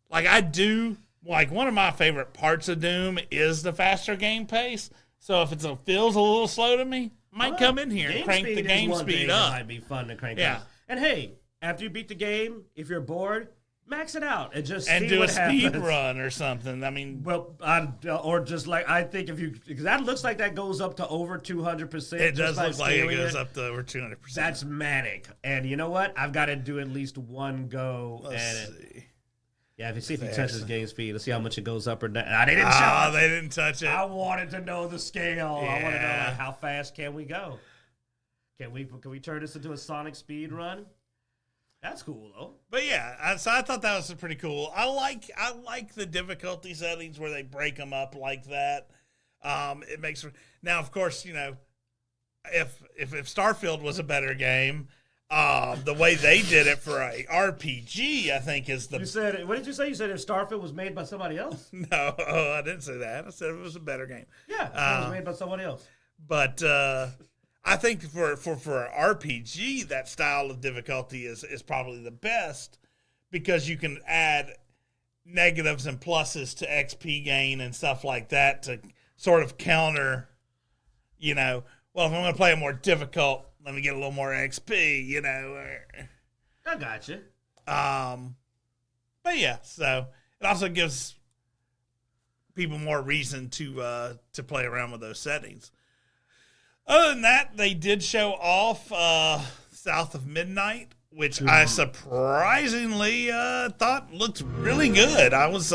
one of my favorite parts of Doom is the faster game pace. So if it feels a little slow to me, I might come in here and crank the game speed up. It might be fun to crank up. And hey, after you beat the game, if you're bored, max it out and just see do what a speed happens. Run or something. I mean, or just like I think because that looks like that goes up to over 200%. It does look like it goes up to over 200%. That's manic. And you know what? I've got to do at least one go. Let's see. Yeah, if you touch his game speed, let's see how much it goes up or down. They didn't touch it. I wanted to know the scale. Yeah. I want to know how fast can we go. Can we turn this into a Sonic speed run? That's cool though. But yeah, so I thought that was pretty cool. I like the difficulty settings where they break them up like that. It makes now, of course, if Starfield was a better game. The way they did it for a RPG, I think, is the... What did you say? You said if Starfield was made by somebody else? No, I didn't say that. I said it was a better game. Yeah, it was made by somebody else. But I think for an RPG, that style of difficulty is probably the best because you can add negatives and pluses to XP gain and stuff like that to sort of counter, well, if I'm going to play a more difficult... Let me get a little more XP, I got you. But yeah, so it also gives people more reason to play around with those settings. Other than that, they did show off South of Midnight, which I surprisingly thought looked really good. I was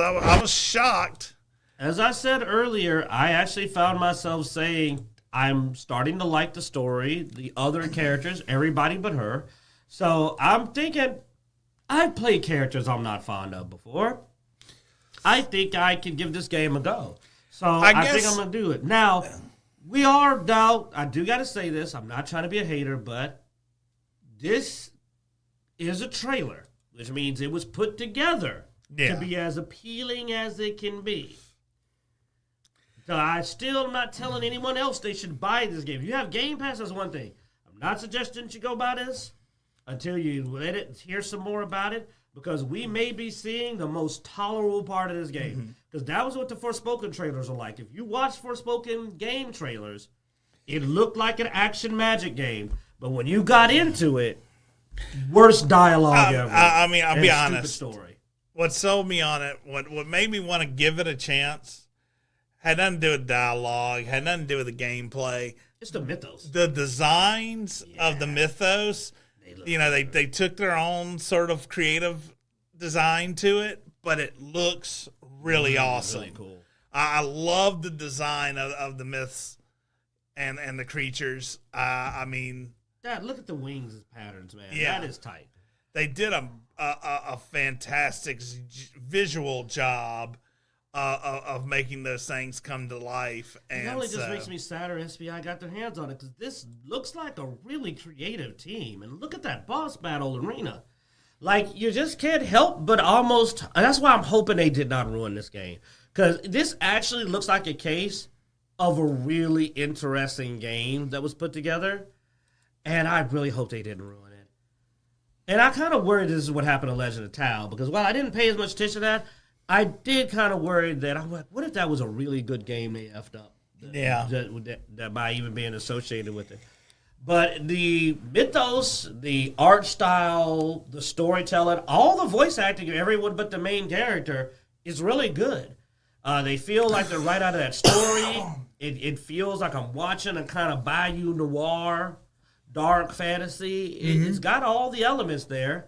shocked. As I said earlier, I actually found myself saying, I'm starting to like the story, the other characters, everybody but her. So I'm thinking, I've played characters I'm not fond of before. I think I can give this game a go. So I think I'm going to do it. Now, I do got to say this. I'm not trying to be a hater, but this is a trailer, which means it was put together to be as appealing as it can be. So I still am not telling anyone else they should buy this game. If you have Game Pass, that's one thing. I'm not suggesting you go buy this until you hear some more about it, because we may be seeing the most tolerable part of this game. Because that was what the Forspoken trailers are like. If you watch Forspoken game trailers, it looked like an action magic game. But when you got into it, Worst dialogue ever. I mean, I'll be honest. Story. What sold me on it, what made me want to give it a chance, had nothing to do with dialogue, had nothing to do with the gameplay. It's the mythos. The designs of the mythos, they took their own sort of creative design to it, but it looks really awesome. Really cool. I love the design of the myths and the creatures. I mean, Dad, look at the wings patterns, man. Yeah. That is tight. They did a fantastic visual job of making those things come to life. And it only just makes me sadder SBI got their hands on it, because this looks like a really creative team. And look at that boss battle arena. Like, you just can't help but almost... That's why I'm hoping they did not ruin this game. Because this actually looks like a case of a really interesting game that was put together. And I really hope they didn't ruin it. And I kind of worried this is what happened to Legend of Tao. Because while I didn't pay as much attention to that, I did kind of worry that, I'm like, what if that was a really good game they effed up? That by even being associated with it. But the mythos, the art style, the storytelling, all the voice acting of everyone but the main character is really good. They feel like they're right out of that story. It feels like I'm watching a kind of Bayou Noir, dark fantasy. It's got all the elements there.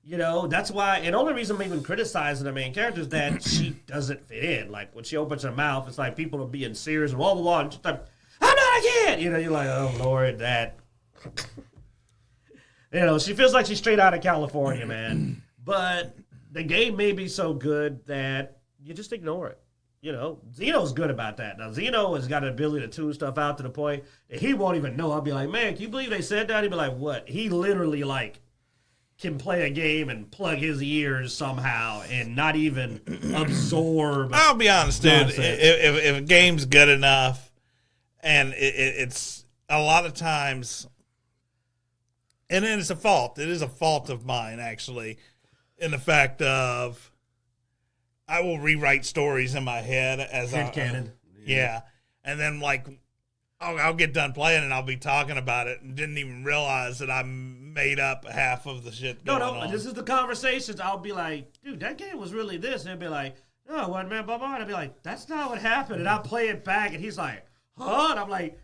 That's why, and the only reason I'm even criticizing the main character is that she doesn't fit in. Like, when she opens her mouth, it's like people are being serious and blah, blah, blah, and she's like, I'm not a kid! You're like, oh, Lord, that... she feels like she's straight out of California, man. But the game may be so good that you just ignore it. Xeno's good about that. Now, Xeno has got an ability to tune stuff out to the point that he won't even know. I'll be like, man, can you believe they said that? He'd be like, what? He literally, can play a game and plug his ears somehow and not even absorb. I'll be honest, dude. If a game's good enough, and it's a lot of times, and it's a fault. It is a fault of mine, actually, in the fact of I will rewrite stories in my head as canon. Yeah, and then I'll get done playing and I'll be talking about it and didn't even realize that I made up half of the shit going on. No, this is the conversations. I'll be like, dude, that game was really this. And he'll be like, no, one man, blah, blah. And I'll be like, that's not what happened. And I'll play it back and he's like, huh? And I'm like,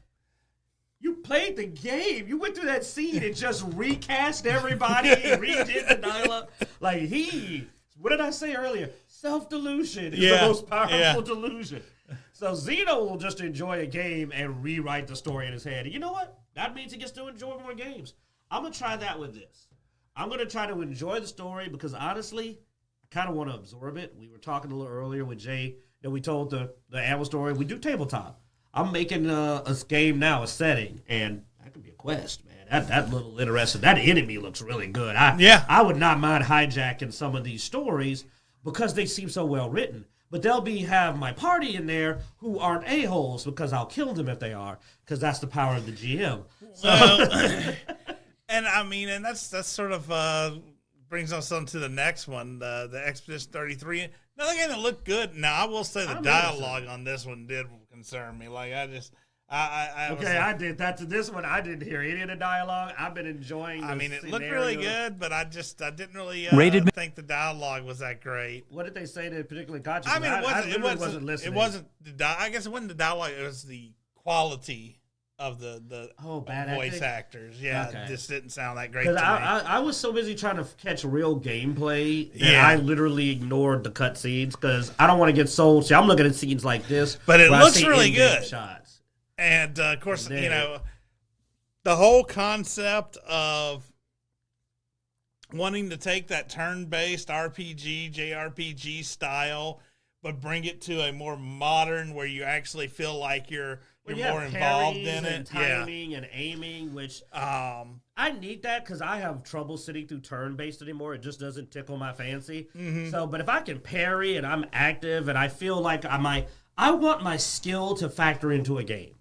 you played the game. You went through that scene and just recast everybody and redid the dialogue. What did I say earlier? Self-delusion is the most powerful delusion. So Xeno will just enjoy a game and rewrite the story in his head. And you know what? That means he gets to enjoy more games. I'm going to try that with this. I'm going to try to enjoy the story because, honestly, I kind of want to absorb it. We were talking a little earlier with Jay that we told the Amble story. We do tabletop. I'm making a game now, a setting, and that could be a quest, man. That little interesting. That enemy looks really good. I would not mind hijacking some of these stories because they seem so well written. But they'll have my party in there who aren't a-holes because I'll kill them if they are, because that's the power of the GM. So. Well, and that's sort of brings us on to the next one, the Expedition 33. Another game that looked good. Now, I will say the dialogue on this one did concern me. I did that to this one. I didn't hear any of the dialogue. I've been enjoying it looked really good, but I didn't really think the dialogue was that great. What did they say that particularly got you? It wasn't listening. It wasn't I guess it wasn't the dialogue. It was the quality of the voice actors. Yeah, okay. It just didn't sound that great to me. I was so busy trying to catch real gameplay that I literally ignored the cutscenes because I don't want to get sold. See, I'm looking at scenes like this. But it looks really good. Shots. And, of course, the whole concept of wanting to take that turn-based RPG, JRPG style, but bring it to a more modern where you actually feel like you're more involved in it. Timing and aiming, which I need that because I have trouble sitting through turn-based anymore. It just doesn't tickle my fancy. Mm-hmm. So, but if I can parry and I'm active and I feel like I want my skill to factor into a game.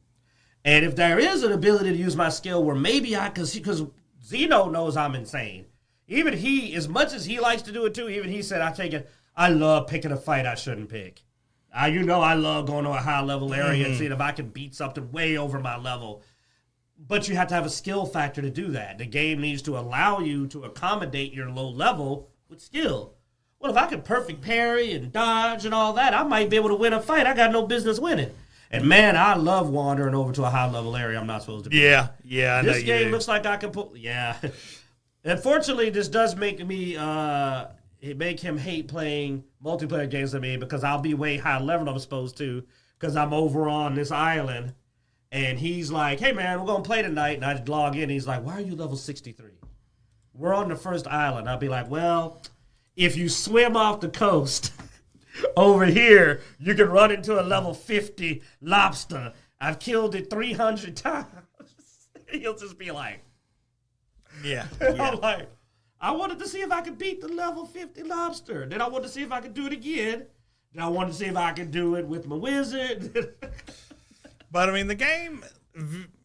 And if there is an ability to use my skill where maybe because Xeno knows I'm insane. Even he, as much as he likes to do it too, even he said, I love picking a fight I shouldn't pick. I love going to a high-level area and seeing if I can beat something way over my level. But you have to have a skill factor to do that. The game needs to allow you to accommodate your low level with skill. Well, if I could perfect parry and dodge and all that, I might be able to win a fight I got no business winning. And, man, I love wandering over to a high-level area I'm not supposed to be. Yeah, I know this game looks like I can pull. Yeah. Unfortunately, this does make me make him hate playing multiplayer games with me because I'll be way high level I'm supposed to because I'm over on this island. And he's like, hey, man, we're going to play tonight. And I log in. And he's like, why are you level 63? We're on the first island. I'll be like, well, if you swim off the coast over here, you can run into a level 50 lobster. I've killed it 300 times. He'll just be like, yeah. I'm like, I wanted to see if I could beat the level 50 lobster. Then I wanted to see if I could do it again. Then I wanted to see if I could do it with my wizard. But, I mean, the game,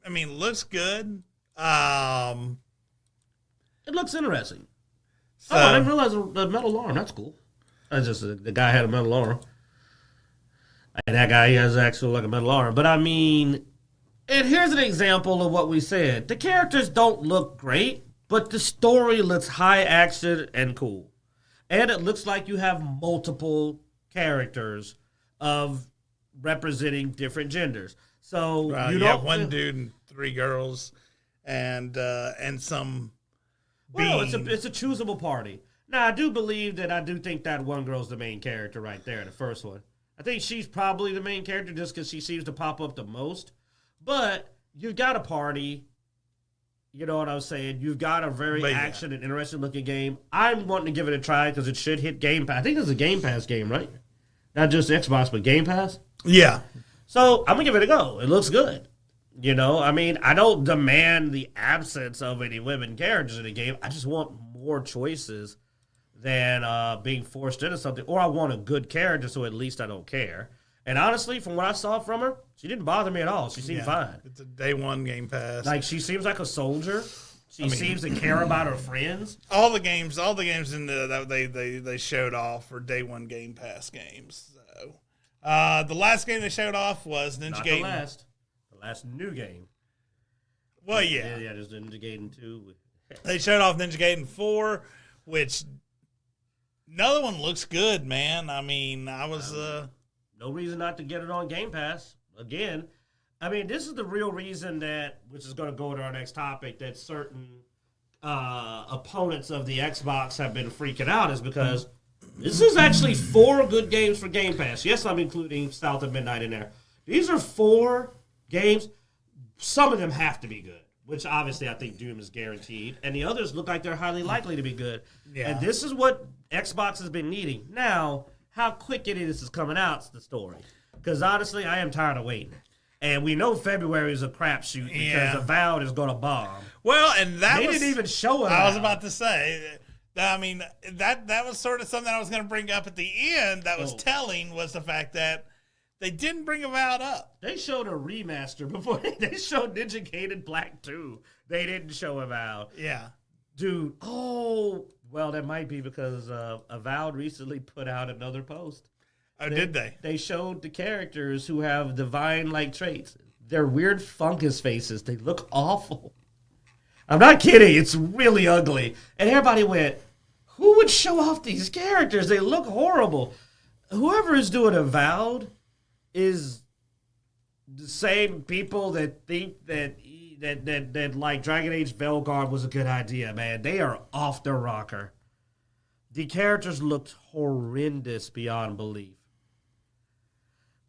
looks good. It looks interesting. So, I didn't realize the metal arm. That's cool. That's just the guy had a metal arm. And that guy, he has actually like a metal arm. But, I mean, and here's an example of what we said. The characters don't look great, but the story looks high action and cool. And it looks like you have multiple characters of representing different genders. So you have one dude and 3 girls, and some. Well, it's a choosable party. Now I do think that one girl's the main character right there, the first one. I think she's probably the main character just because she seems to pop up the most. But you've got a party. You know what I'm saying? You've got a very action and interesting looking game. I'm wanting to give it a try because it should hit Game Pass. I think this is a Game Pass game, right? Not just Xbox, but Game Pass. Yeah. So I'm going to give it a go. It looks good. You know, I mean, I don't demand the absence of any women characters in the game. I just want more choices than being forced into something. Or I want a good character so at least I don't care. And honestly, from what I saw from her, she didn't bother me at all. She seemed fine. It's a day one Game Pass. Like, she seems like a soldier. She seems to care about her friends. All the games in that they showed off were day one Game Pass games. So the last game they showed off was Ninja Gaiden. The last new game. Well, yeah. Yeah, there's Ninja Gaiden 2. They showed off Ninja Gaiden 4, which another one looks good, man. I mean, I was no reason not to get it on Game Pass. Again, I mean, this is the real reason that, which is going to go to our next topic, that certain opponents of the Xbox have been freaking out is because this is actually 4 good games for Game Pass. Yes, I'm including South of Midnight in there. These are 4 games. Some of them have to be good, which obviously I think Doom is guaranteed. And the others look like they're highly likely to be good. Yeah. And this is what Xbox has been needing. Now, how quick it is coming out is the story. Because honestly, I am tired of waiting. And we know February is a crapshoot because Avowed is going to bomb. Well, and they didn't even show it. I was about to say, I mean, that was sort of something I was going to bring up at the end that was telling was the fact that they didn't bring Avowed up. They showed a remaster before they showed Ninja Gaiden Black 2. They didn't show Avowed. Yeah. Dude, well, that might be because Avowed recently put out another post. Oh, did they? They showed the characters who have divine-like traits. They're weird fungus faces. They look awful. I'm not kidding. It's really ugly. And everybody went, who would show off these characters? They look horrible. Whoever is doing Avowed is the same people that think that like Dragon Age Velguard was a good idea, man. They are off the rocker. The characters looked horrendous beyond belief.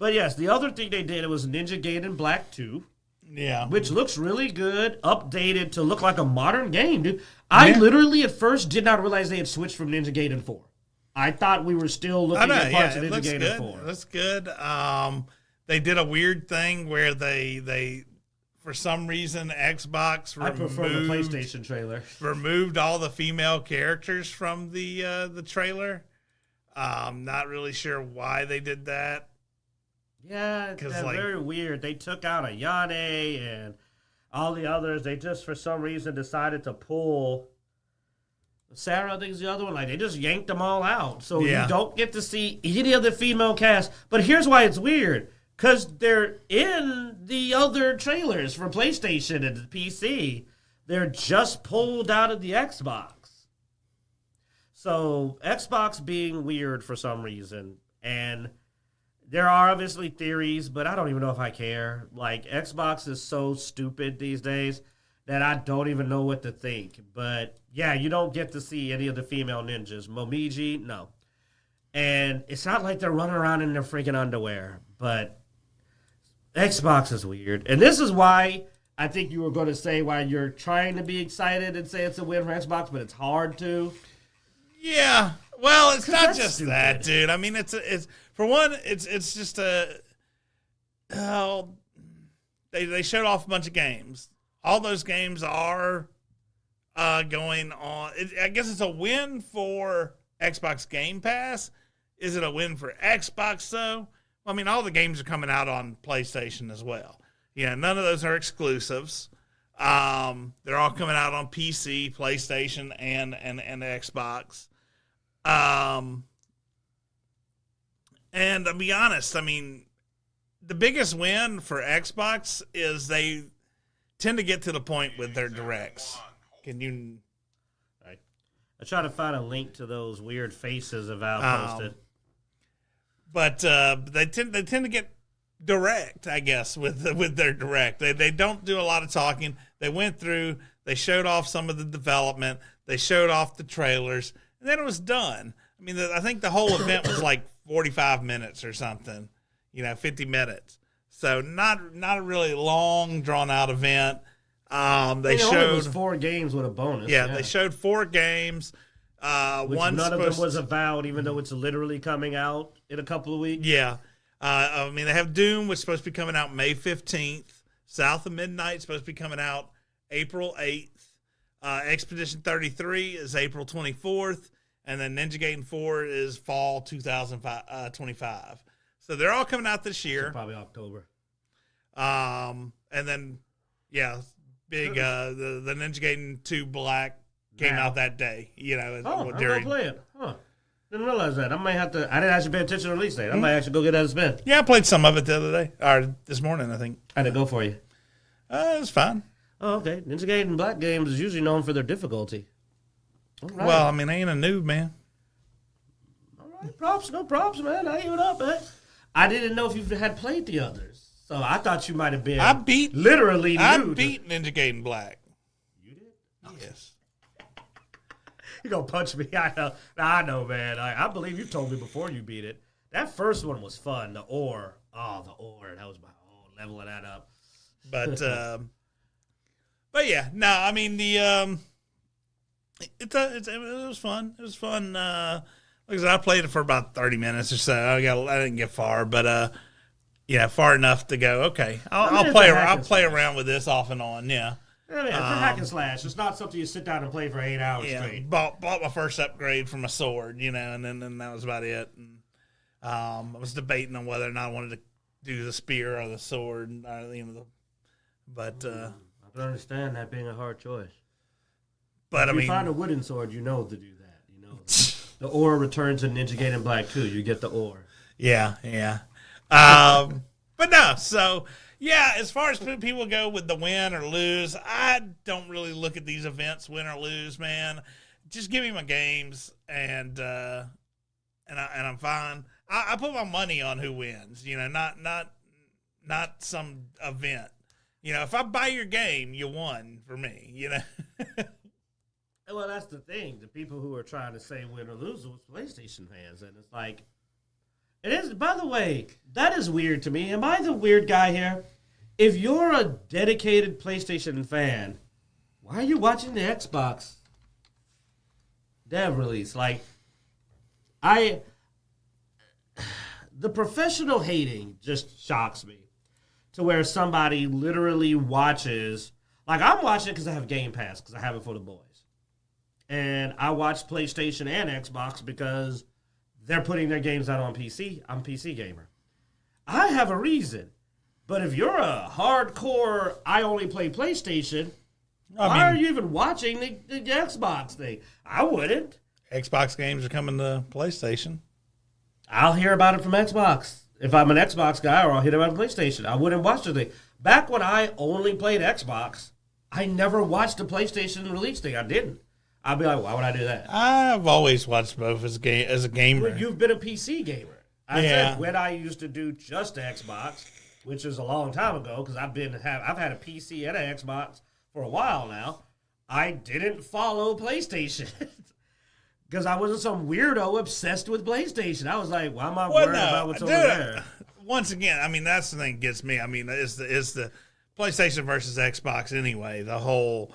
But yes, the other thing they did was Ninja Gaiden Black 2. Yeah. Which looks really good, updated to look like a modern game, dude. I literally at first did not realize they had switched from Ninja Gaiden 4. I thought we were still looking at parts of Ninja Gaiden 4. It looks good. They did a weird thing where they for some reason, Xbox I prefer the PlayStation trailer. Removed all the female characters from the trailer. Not really sure why they did that. Yeah, it's very weird. They took out Ayane and all the others. They just, for some reason, decided to pull Sarah, I think is the other one. Like, they just yanked them all out. So you don't get to see any of the female cast. But here's why it's weird. Because they're in the other trailers for PlayStation and the PC. They're just pulled out of the Xbox. So Xbox being weird for some reason, and there are obviously theories, but I don't even know if I care. Like, Xbox is so stupid these days that I don't even know what to think. But yeah, you don't get to see any of the female ninjas. Momiji, no. And it's not like they're running around in their freaking underwear, but Xbox is weird. And this is why I think you were going to say why you're trying to be excited and say it's a win for Xbox, but it's hard to. Yeah, well, it's not just stupid. That, dude. I mean, it's for one, it's just they showed off a bunch of games. All those games are going on. I guess it's a win for Xbox Game Pass. Is it a win for Xbox though? I mean, all the games are coming out on PlayStation as well. Yeah, none of those are exclusives. They're all coming out on PC, PlayStation, and Xbox. And to be honest, I mean, the biggest win for Xbox is they tend to get to the point with their directs. Can you? I try to find a link to those weird faces of Val posted. But they tend to get direct, I guess, with their direct. They don't do a lot of talking. They went through, they showed off some of the development, they showed off the trailers, and then it was done. I mean, I think the whole event was like 45 minutes or something, 50 minutes. So not a really long, drawn-out event. They showed... It was 4 games with a bonus. Yeah, they showed 4 games. Which none of them was avowed, even though it's literally coming out in a couple of weeks. Yeah. I mean, they have Doom, which is supposed to be coming out May 15th. South of Midnight is supposed to be coming out April 8th. Expedition 33 is April 24th. And then Ninja Gaiden 4 is fall 2025. So they're all coming out this year. So probably October. And then, yeah, big the Ninja Gaiden 2 Black came out that day. I'm going to play it. Huh. Didn't realize that. I might have to. I didn't actually pay attention to the release date. I might actually go get that a spin. Yeah, I played some of it the other day, or this morning, I think. How'd it go for you? It was fine. Oh, okay. Ninja Gaiden Black games is usually known for their difficulty. All right. Well, I mean, I ain't a noob, man. All right, no props, man. I ain't it up, man. I didn't know if you had played the others, so I thought you might have been. I beat literally. I beat Ninja Gaiden Black. You did? Yes. You gonna punch me? I know, man. I believe you told me before you beat it. That first one was fun. The ore. Oh, the ore. That was my leveling that up. But yeah. No, I mean it was fun. It was fun. Like I said, I played it for about 30 minutes or so. I didn't get far, but far enough to go. Okay, I'll play around with this off and on. Yeah. Yeah, it's a hack and slash. It's not something you sit down and play for 8 hours straight. Bought my first upgrade from a sword, and then that was about it. And I was debating on whether or not I wanted to do the spear or the sword. But I can understand that being a hard choice. But if you find a wooden sword, you know to do that. The ore returns in Ninja Gaiden Black 2. You get the ore. Yeah. But no, so. Yeah, as far as people go with the win or lose, I don't really look at these events, win or lose, man. Just give me my games, and I'm fine. I put my money on who wins, not some event. If I buy your game, you won for me, Well, that's the thing. The people who are trying to say win or lose are PlayStation fans, and it's like. It is. By the way, that is weird to me. Am I the weird guy here? If you're a dedicated PlayStation fan, why are you watching the Xbox dev release? Like, the professional hating just shocks me to where somebody literally watches. Like, I'm watching it because I have Game Pass, because I have it for the boys. And I watch PlayStation and Xbox because they're putting their games out on PC. I'm a PC gamer. I have a reason. But if you're a hardcore, I only play PlayStation, why are you even watching the Xbox thing? I wouldn't. Xbox games are coming to PlayStation. I'll hear about it from Xbox. if I'm an Xbox guy, or I'll hit it on PlayStation. I wouldn't watch the thing. Back when I only played Xbox, I never watched the PlayStation release thing. I didn't. I'd be like, why would I do that? I've always watched both as a gamer. You've been a PC gamer. I said when I used to do just Xbox, which is a long time ago, because I've had a PC and an Xbox for a while now. I didn't follow PlayStation because I wasn't some weirdo obsessed with PlayStation. I was like, why am I worried about what's over there? Once again, I mean, that's the thing that gets me. I mean, it's the PlayStation versus Xbox anyway. The whole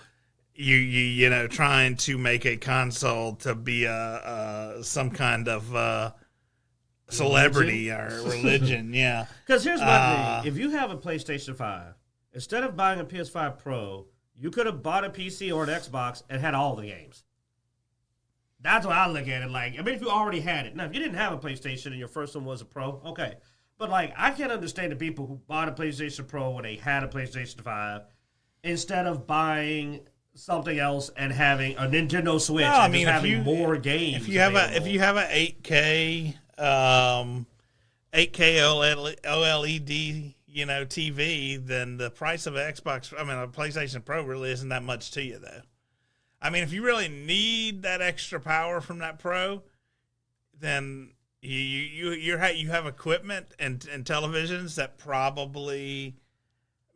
you know trying to make a console to be some kind of celebrity or religion, yeah. Because here's my thing: if you have a PlayStation 5, instead of buying a PS5 Pro, you could have bought a PC or an Xbox and had all the games. That's what I look at it like. I mean, if you already had it. Now, if you didn't have a PlayStation and your first one was a Pro, okay. But, like, I can't understand the people who bought a PlayStation Pro when they had a PlayStation 5 instead of buying something else and having a Nintendo Switch having more games. If you have a 8K 8K OLED, you know, TV, then the price of a PlayStation Pro really isn't that much to you, though. I mean, if you really need that extra power from that Pro, then you have equipment and televisions that probably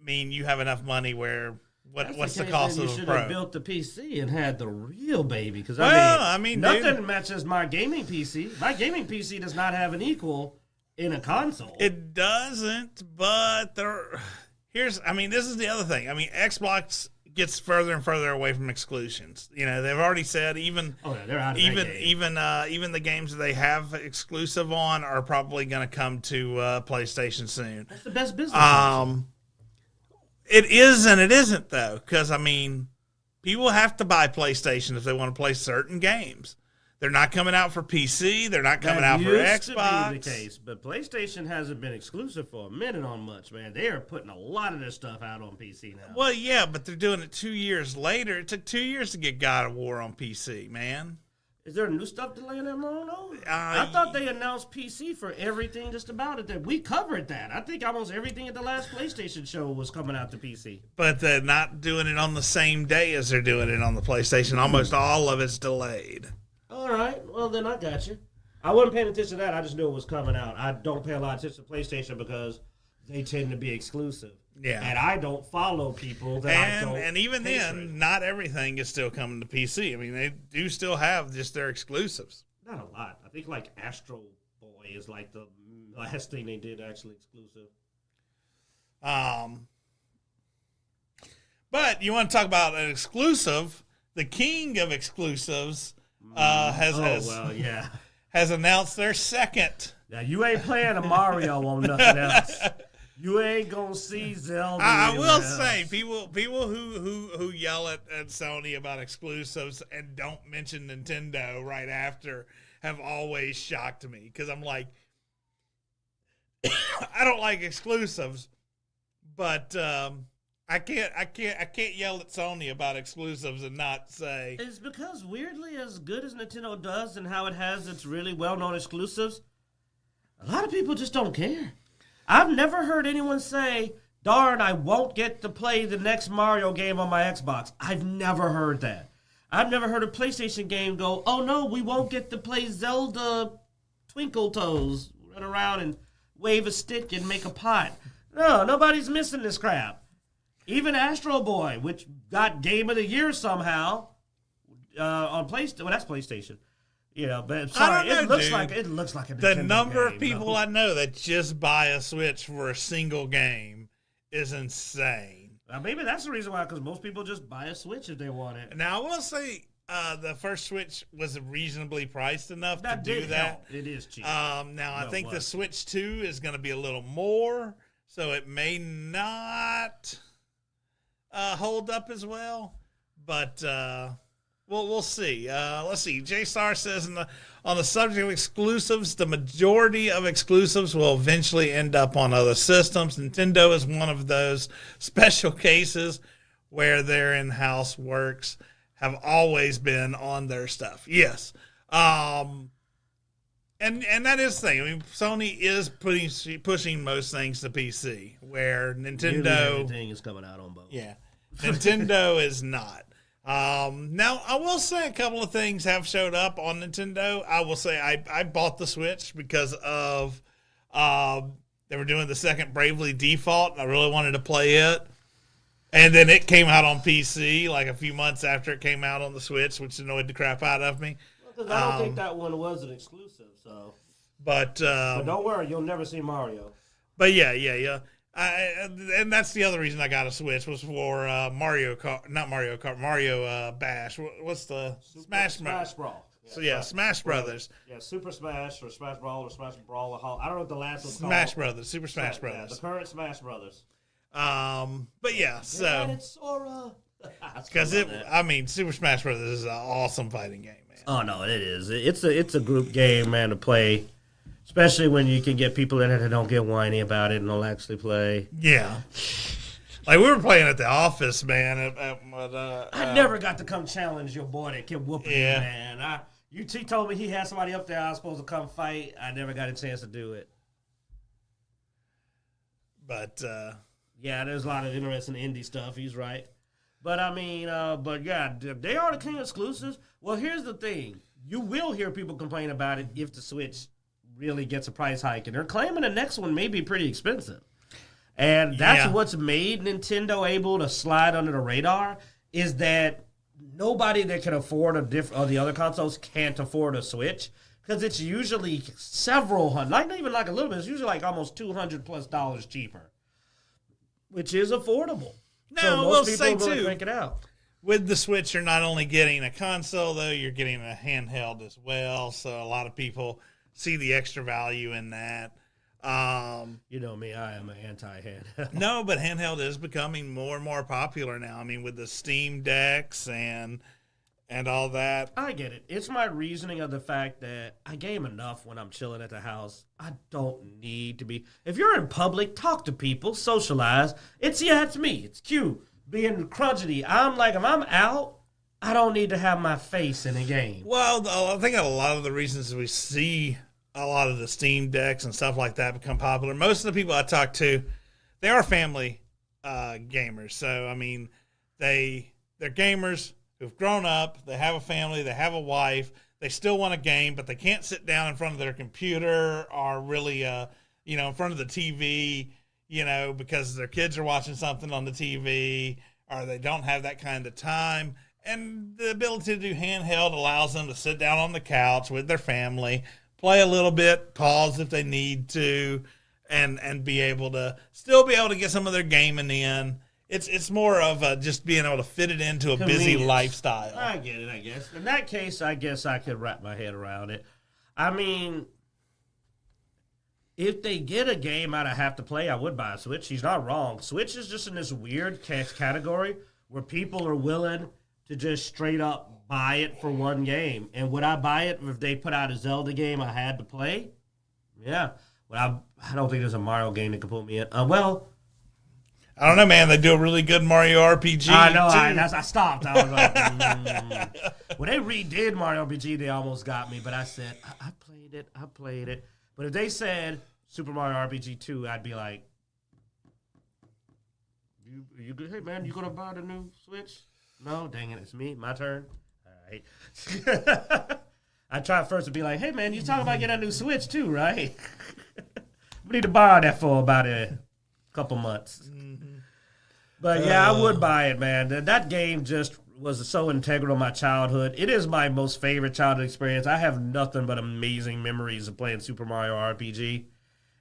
mean you have enough money where what's the cost of a Pro? You should have built the PC and had the real baby, because nothing matches my gaming PC. My gaming PC does not have an equal in a console. It doesn't, but this is the other thing. I mean, Xbox gets further and further away from exclusions. You know, they've already said even the games that they have exclusive on are probably going to come to PlayStation soon. That's the best business. It is and it isn't, though, because I mean, people have to buy PlayStation if they want to play certain games. They're not coming out for PC. They're not coming out for Xbox. That used to be the case, but PlayStation hasn't been exclusive for a minute on much, man. They are putting a lot of this stuff out on PC now. Well, yeah, but they're doing it 2 years later. It took 2 years to get God of War on PC, man. Is there new stuff delaying them on, though? I thought they announced PC for everything just about it. That we covered that. I think almost everything at the last PlayStation show was coming out to PC. But they're not doing it on the same day as they're doing it on the PlayStation. Almost all of it's delayed. All right. Well, then I got you. I wasn't paying attention to that. I just knew it was coming out. I don't pay a lot of attention to PlayStation because they tend to be exclusive. Yeah. And I don't follow people that I don't. And even then, not everything is still coming to PC. I mean, they do still have just their exclusives. Not a lot. I think like Astro Boy is like the last thing they did actually exclusive. But you want to talk about an exclusive, the king of exclusives has announced their second. Now, you ain't playing a Mario on nothing else. You ain't gonna see Zelda. I will say, people who yell at Sony about exclusives and don't mention Nintendo right after have always shocked me, because I'm like, I don't like exclusives, but I can't yell at Sony about exclusives and not say. It's because weirdly, as good as Nintendo does and how it has its really well-known exclusives, a lot of people just don't care. I've never heard anyone say, darn, I won't get to play the next Mario game on my Xbox. I've never heard that. I've never heard a PlayStation game go, oh no, we won't get to play Zelda Twinkle Toes, run around and wave a stick and make a pot. No, nobody's missing this crap. Even Astro Boy, which got Game of the Year somehow on PlayStation. Well, that's PlayStation. You know, but sorry, it looks like a Nintendo the number game, of people I know that just buy a Switch for a single game is insane. Maybe that's the reason why, because most people just buy a Switch if they want it. Now, I will say the first Switch was reasonably priced enough to do that. Help. It is cheap. Now, I think the Switch 2 is going to be a little more, so it may not hold up as well, but we'll see. Let's see. J-Star says on the subject of exclusives, the majority of exclusives will eventually end up on other systems. Nintendo is one of those special cases where their in-house works have always been on their stuff. Yes. And that is the thing. I mean, Sony is pushing most things to PC, where Nintendo everything is coming out on both. Yeah, Nintendo is not. Now, I will say a couple of things have showed up on Nintendo. I will say I bought the Switch because of they were doing the second Bravely Default, and I really wanted to play it. And then it came out on PC like a few months after it came out on the Switch, which annoyed the crap out of me. Because I don't think that one was an exclusive. So, but don't worry, you'll never see Mario. But yeah. And that's the other reason I got a Switch was for Mario Kart, not Mario Kart, Mario Bash. What's the Smash Brawl? Yeah, so Smash Brothers. Yeah, Super Smash or Smash Brawl or Smash Brawl. I don't know what the last one's called. Smash Brothers, Super Smash Brothers. Yeah, the current Smash Brothers. But yeah, so it's Sora. Because Super Smash Brothers is an awesome fighting game, man. Oh no, it is. It's a group game, man, to play. Especially when you can get people in it that don't get whiny about it and they'll actually play. Yeah. Like, we were playing at the office, man. I never got to come challenge your boy that kept whooping you, man. He told me he had somebody up there I was supposed to come fight. I never got a chance to do it. But, yeah, there's a lot of interesting indie stuff. He's right. But, they are the king exclusives. Well, here's the thing. You will hear people complain about it if the Switch really gets a price hike, and they're claiming the next one may be pretty expensive. And that's what's made Nintendo able to slide under the radar, is that nobody that can afford the other consoles can't afford a Switch, because it's usually several hundred, not even like a little bit, it's usually like almost $200+ cheaper, which is affordable. Now, so most people will crank it out. With the Switch, you're not only getting a console, though, you're getting a handheld as well, so a lot of people see the extra value in that. You know me, I am an anti-handheld. No, but handheld is becoming more and more popular now. I mean, with the Steam Decks and all that. I get it. It's my reasoning of the fact that I game enough when I'm chilling at the house. I don't need to be. If you're in public, talk to people, socialize. It's me. It's Q being crotchety. I'm like, if I'm out, I don't need to have my face in a game. Well, I think a lot of the reasons we see a lot of the Steam Decks and stuff like that become popular, most of the people I talk to, they are family gamers. So, I mean, they're gamers who've grown up, they have a family, they have a wife, they still want a game, but they can't sit down in front of their computer or really, in front of the TV, because their kids are watching something on the TV, or they don't have that kind of time. And the ability to do handheld allows them to sit down on the couch with their family, play a little bit, pause if they need to, and be able to get some of their gaming in. It's more of just being able to fit it into a busy lifestyle. I get it, I guess. In that case, I guess I could wrap my head around it. I mean, if they get a game I'd have to play, I would buy a Switch. He's not wrong. Switch is just in this weird category where people are willing to just straight up buy it for one game. And would I buy it if they put out a Zelda game I had to play? Yeah. But I don't think there's a Mario game that could put me in. I don't know, man. They do a really good Mario RPG. I know. I stopped. I was like, When they redid Mario RPG, they almost got me. But I said, I played it. But if they said Super Mario RPG 2, I'd be like, you good? Hey, man, you going to buy the new Switch? No? Dang it, it's me. My turn? All right. I tried first to be like, hey, man, you talking about getting a new Switch too, right? We need to borrow that for about a couple months. Mm-hmm. But, yeah, I would buy it, man. That game just was so integral to my childhood. It is my most favorite childhood experience. I have nothing but amazing memories of playing Super Mario RPG.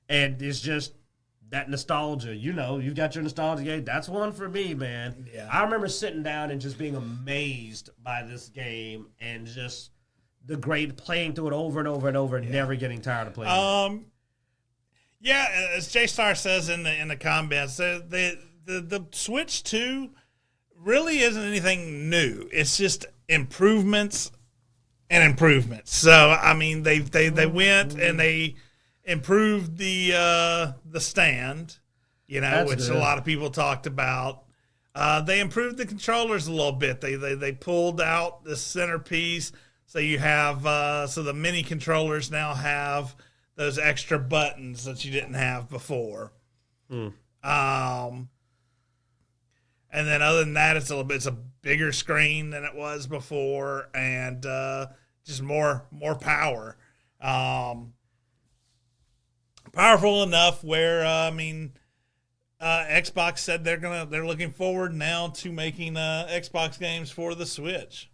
And it's just that nostalgia. You've got your nostalgia game. That's one for me, man. Yeah. I remember sitting down and just being amazed by this game and just the great playing through it over and over and over and never getting tired of playing it. Yeah, as J-Star says in the comments, the Switch 2 really isn't anything new. It's just improvements and improvements. So, I mean, they went and they improved the stand, which a lot of people talked about. They improved the controllers a little bit. They pulled out the centerpiece So you have so the mini controllers now have those extra buttons that you didn't have before. And then other than that, it's a bigger screen than it was before, and just more power. Powerful enough where Xbox said they're looking forward now to making Xbox games for the Switch.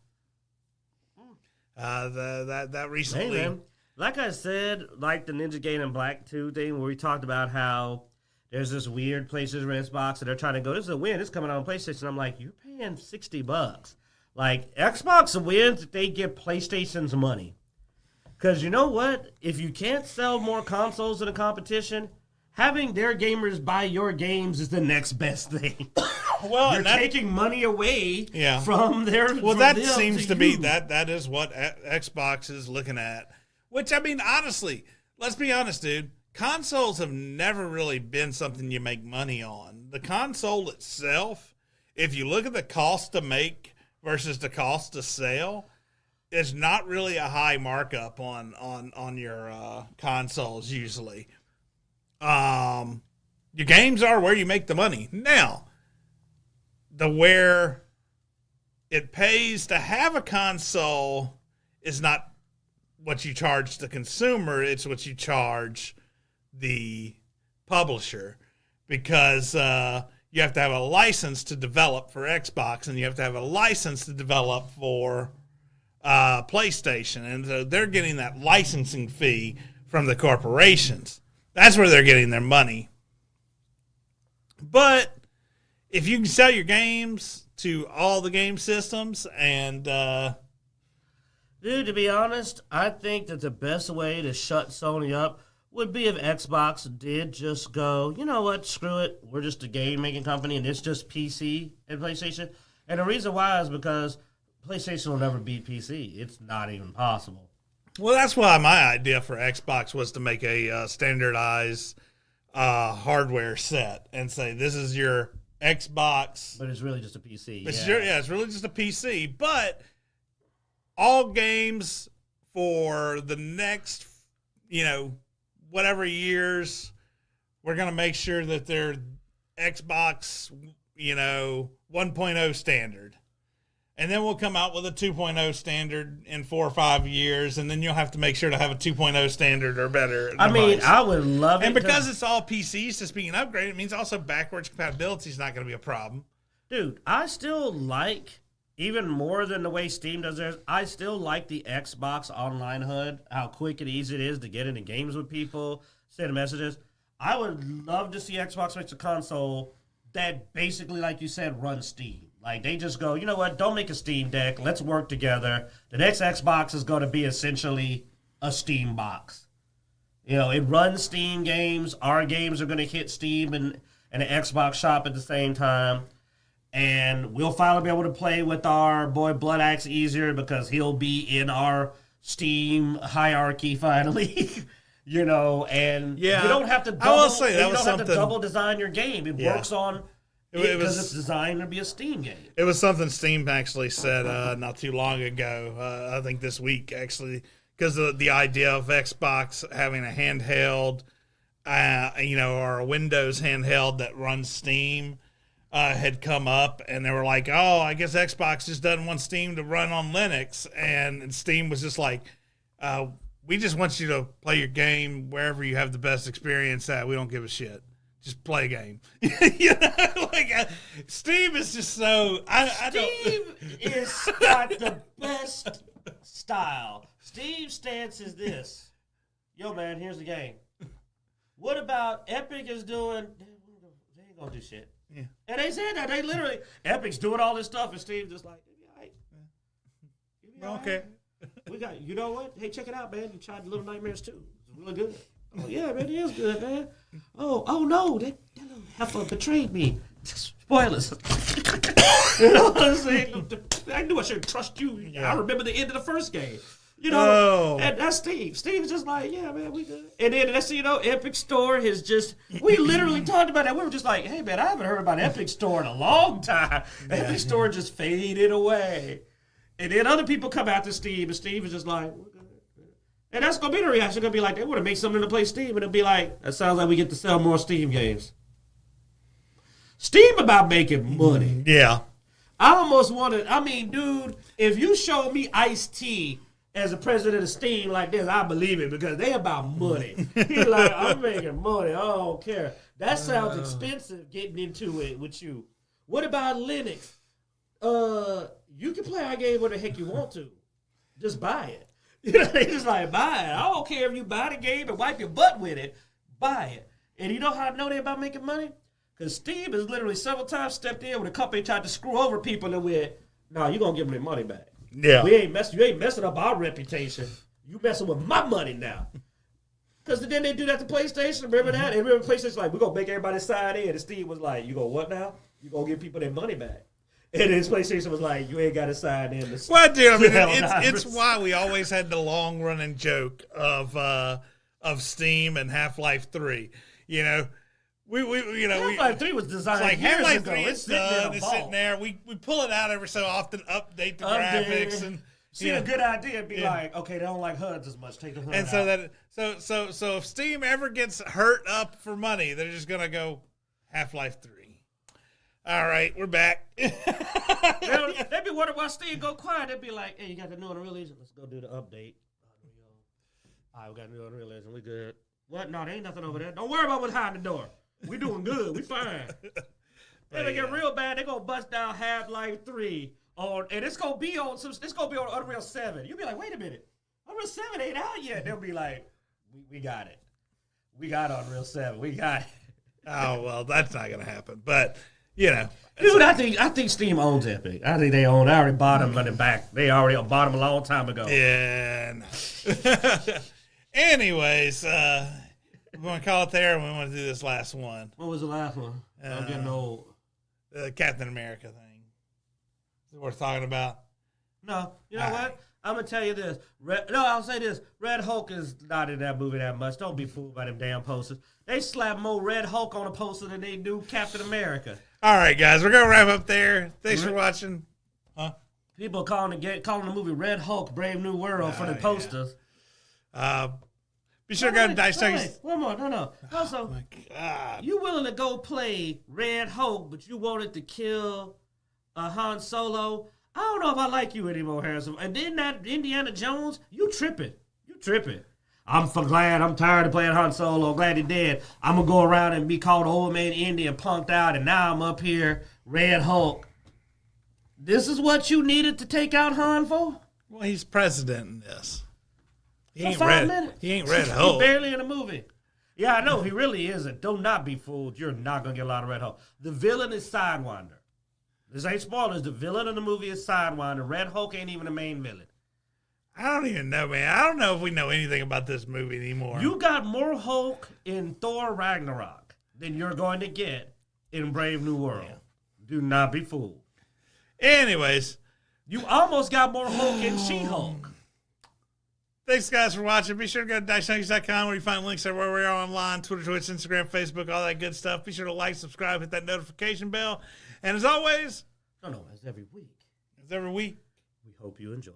That recently, hey, man. Like I said, like the Ninja Gaiden Black 2 thing, where we talked about how there's this weird PlayStation Xbox, and they're trying to go, this is a win, it's coming out on PlayStation. I'm like, you're paying $60. Like, Xbox wins if they get PlayStation's money. Because you know what? If you can't sell more consoles in a competition, having their gamers buy your games is the next best thing. Well, you're taking money away from their. Well, that seems to be that is what Xbox is looking at. Which, I mean, honestly, let's be honest, dude. Consoles have never really been something you make money on. The console itself, if you look at the cost to make versus the cost to sell, is not really a high markup on your consoles usually. Your games are where you make the money. Now, where it pays to have a console is not what you charge the consumer, it's what you charge the publisher, because you have to have a license to develop for Xbox, and you have to have a license to develop for PlayStation, and so they're getting that licensing fee from the corporations. That's where they're getting their money. But if you can sell your games to all the game systems and dude, to be honest, I think that the best way to shut Sony up would be if Xbox did just go, you know what, screw it. We're just a game-making company, and it's just PC and PlayStation. And the reason why is because PlayStation will never beat PC. It's not even possible. Well, that's why my idea for Xbox was to make a standardized hardware set and say, this is your Xbox. But it's really just a PC. It's really just a PC. But all games for the next, whatever years, we're going to make sure that they're Xbox, 1.0 standard. And then we'll come out with a 2.0 standard in 4 or 5 years, and then you'll have to make sure to have a 2.0 standard or better device. I mean, I would love it. And because it's all PCs just being upgraded, it means also backwards compatibility is not going to be a problem. Dude, I still like, even more than the way Steam does theirs, I still like the Xbox Online HUD, how quick and easy it is to get into games with people, send messages. I would love to see Xbox make a console that basically, like you said, runs Steam. Like, they just go, you know what, don't make a Steam Deck. Let's work together. The next Xbox is going to be essentially a Steam box. It runs Steam games. Our games are going to hit Steam and the Xbox shop at the same time. And we'll finally be able to play with our boy Bloodaxe easier because he'll be in our Steam hierarchy finally. And you don't have to double, I will say that you was don't have something, to double design your game. It works on because it's designed to be a Steam game. It was something Steam actually said not too long ago. I think this week, actually, because of the idea of Xbox having a handheld, or a Windows handheld that runs Steam had come up, and they were like, oh, I guess Xbox just doesn't want Steam to run on Linux. And Steam was just like, we just want you to play your game wherever you have the best experience at. We don't give a shit. Just play a game. Steam is just so... Steam is got the best style. Steve's stance is this. Yo, man, here's the game. What about Epic is doing... They ain't gonna do shit. Yeah. And they said that. They literally... Epic's doing all this stuff, and Steve's just like, it'll be all right. Okay. We got... You know what? Hey, check it out, man. You tried Little Nightmares too. It's really good. Oh, yeah, man, it is good, man. Oh no, that little heifer betrayed me. Spoilers. You know what I'm saying? I knew I shouldn't trust you. Yeah. I remember the end of the first game. And that's Steve. Steve's just like, yeah, man, we good. And then that's, Epic Store has just, we literally talked about that. We were just like, hey, man, I haven't heard about Epic Store in a long time. Yeah. Epic Store just faded away. And then other people come after Steve, and Steve is just like, and that's going to be the reaction. Going to be like, they want to make something to play Steam, and it'll be like, that sounds like we get to sell more Steam games. Steam about making money. Yeah. I almost wanted, dude, if you show me Ice-T as a president of Steam like this, I believe it because they about money. He's like, I'm making money. I don't care. That sounds expensive getting into it with you. What about Linux? You can play our game where the heck you want to. Just buy it. You know, they just like, buy it. I don't care if you buy the game and wipe your butt with it. Buy it. And you know how I know they're about making money? Because Steve has literally several times stepped in when a company tried to screw over people and went, no, you're going to give them their money back. Yeah. You ain't messing up our reputation. You messing with my money now. Because then they do that to PlayStation. Remember that? And remember PlayStation's like, we're going to make everybody sign in. And Steve was like, you go what now? You going to give people their money back. And then PlayStation was like, you ain't got to sign in. Well, dude, it's why we always had the long-running joke of Steam and Half-Life 3. You know, Half-Life 3 was designed like years Half-Life ago. 3 is done. It's sitting there. We pull it out every so often, update the graphics, and see a good idea and be like, okay, they don't like HUDs as much. Take the HUD out. So if Steam ever gets hurt up for money, they're just gonna go Half-Life 3. All right, we're back. They'd be wondering why Steam go quiet. They'd be like, hey, you got the new Unreal Engine? Let's go do the update. All right, we got the new Unreal Engine. We good. What? No, there ain't nothing over there. Don't worry about what's hiding the door. We doing good. We fine. Then they get real bad. They gonna bust down Half-Life 3 and it's gonna be on Unreal 7. You'll be like, wait a minute, Unreal 7 ain't out yet. They'll be like, we got it. We got Unreal 7. We got it. Oh well, that's not gonna happen. But you know, dude, I think Steam owns Epic. I think they own. I already bought them running back. They already bought them a long time ago. Yeah. No. Anyways, we're gonna call it there, and we want to do this last one. What was the last one? I'm getting old. The Captain America thing. Is it worth talking about? No. You know what? I'm gonna tell you this. I'll say this. Red Hulk is not in that movie that much. Don't be fooled by them damn posters. They slap more Red Hulk on a poster than they do Captain America. All right, guys, we're gonna wrap up there. Thanks for watching. Huh? People calling the movie Red Hulk: Brave New World for the posters. Yeah. Be sure to go to Dicejunkies. One more, no. Also, oh my God, you willing to go play Red Hulk, but you wanted to kill Han Solo? I don't know if I like you anymore, Harrison. And then that Indiana Jones, you tripping. I'm tired of playing Han Solo. Glad he dead. I'm going to go around and be called old man Indy and punked out, and now I'm up here, Red Hulk. This is what you needed to take out Han for? Well, he's president in this. He ain't 5 minutes. He ain't Red Hulk. He's barely in the movie. Yeah, I know. He really isn't. Do not be fooled. You're not going to get a lot of Red Hulk. The villain is Sidewinder. This ain't spoilers. The villain of the movie is Sidewinder. Red Hulk ain't even the main villain. I don't even know, man. I don't know if we know anything about this movie anymore. You got more Hulk in Thor Ragnarok than you're going to get in Brave New World. Yeah. Do not be fooled. Anyways. You almost got more Hulk in She-Hulk. Thanks, guys, for watching. Be sure to go to Dicejunkies.com where you find links everywhere we are online, Twitter, Twitch, Instagram, Facebook, all that good stuff. Be sure to like, subscribe, hit that notification bell. And as always... as every week. We hope you enjoy.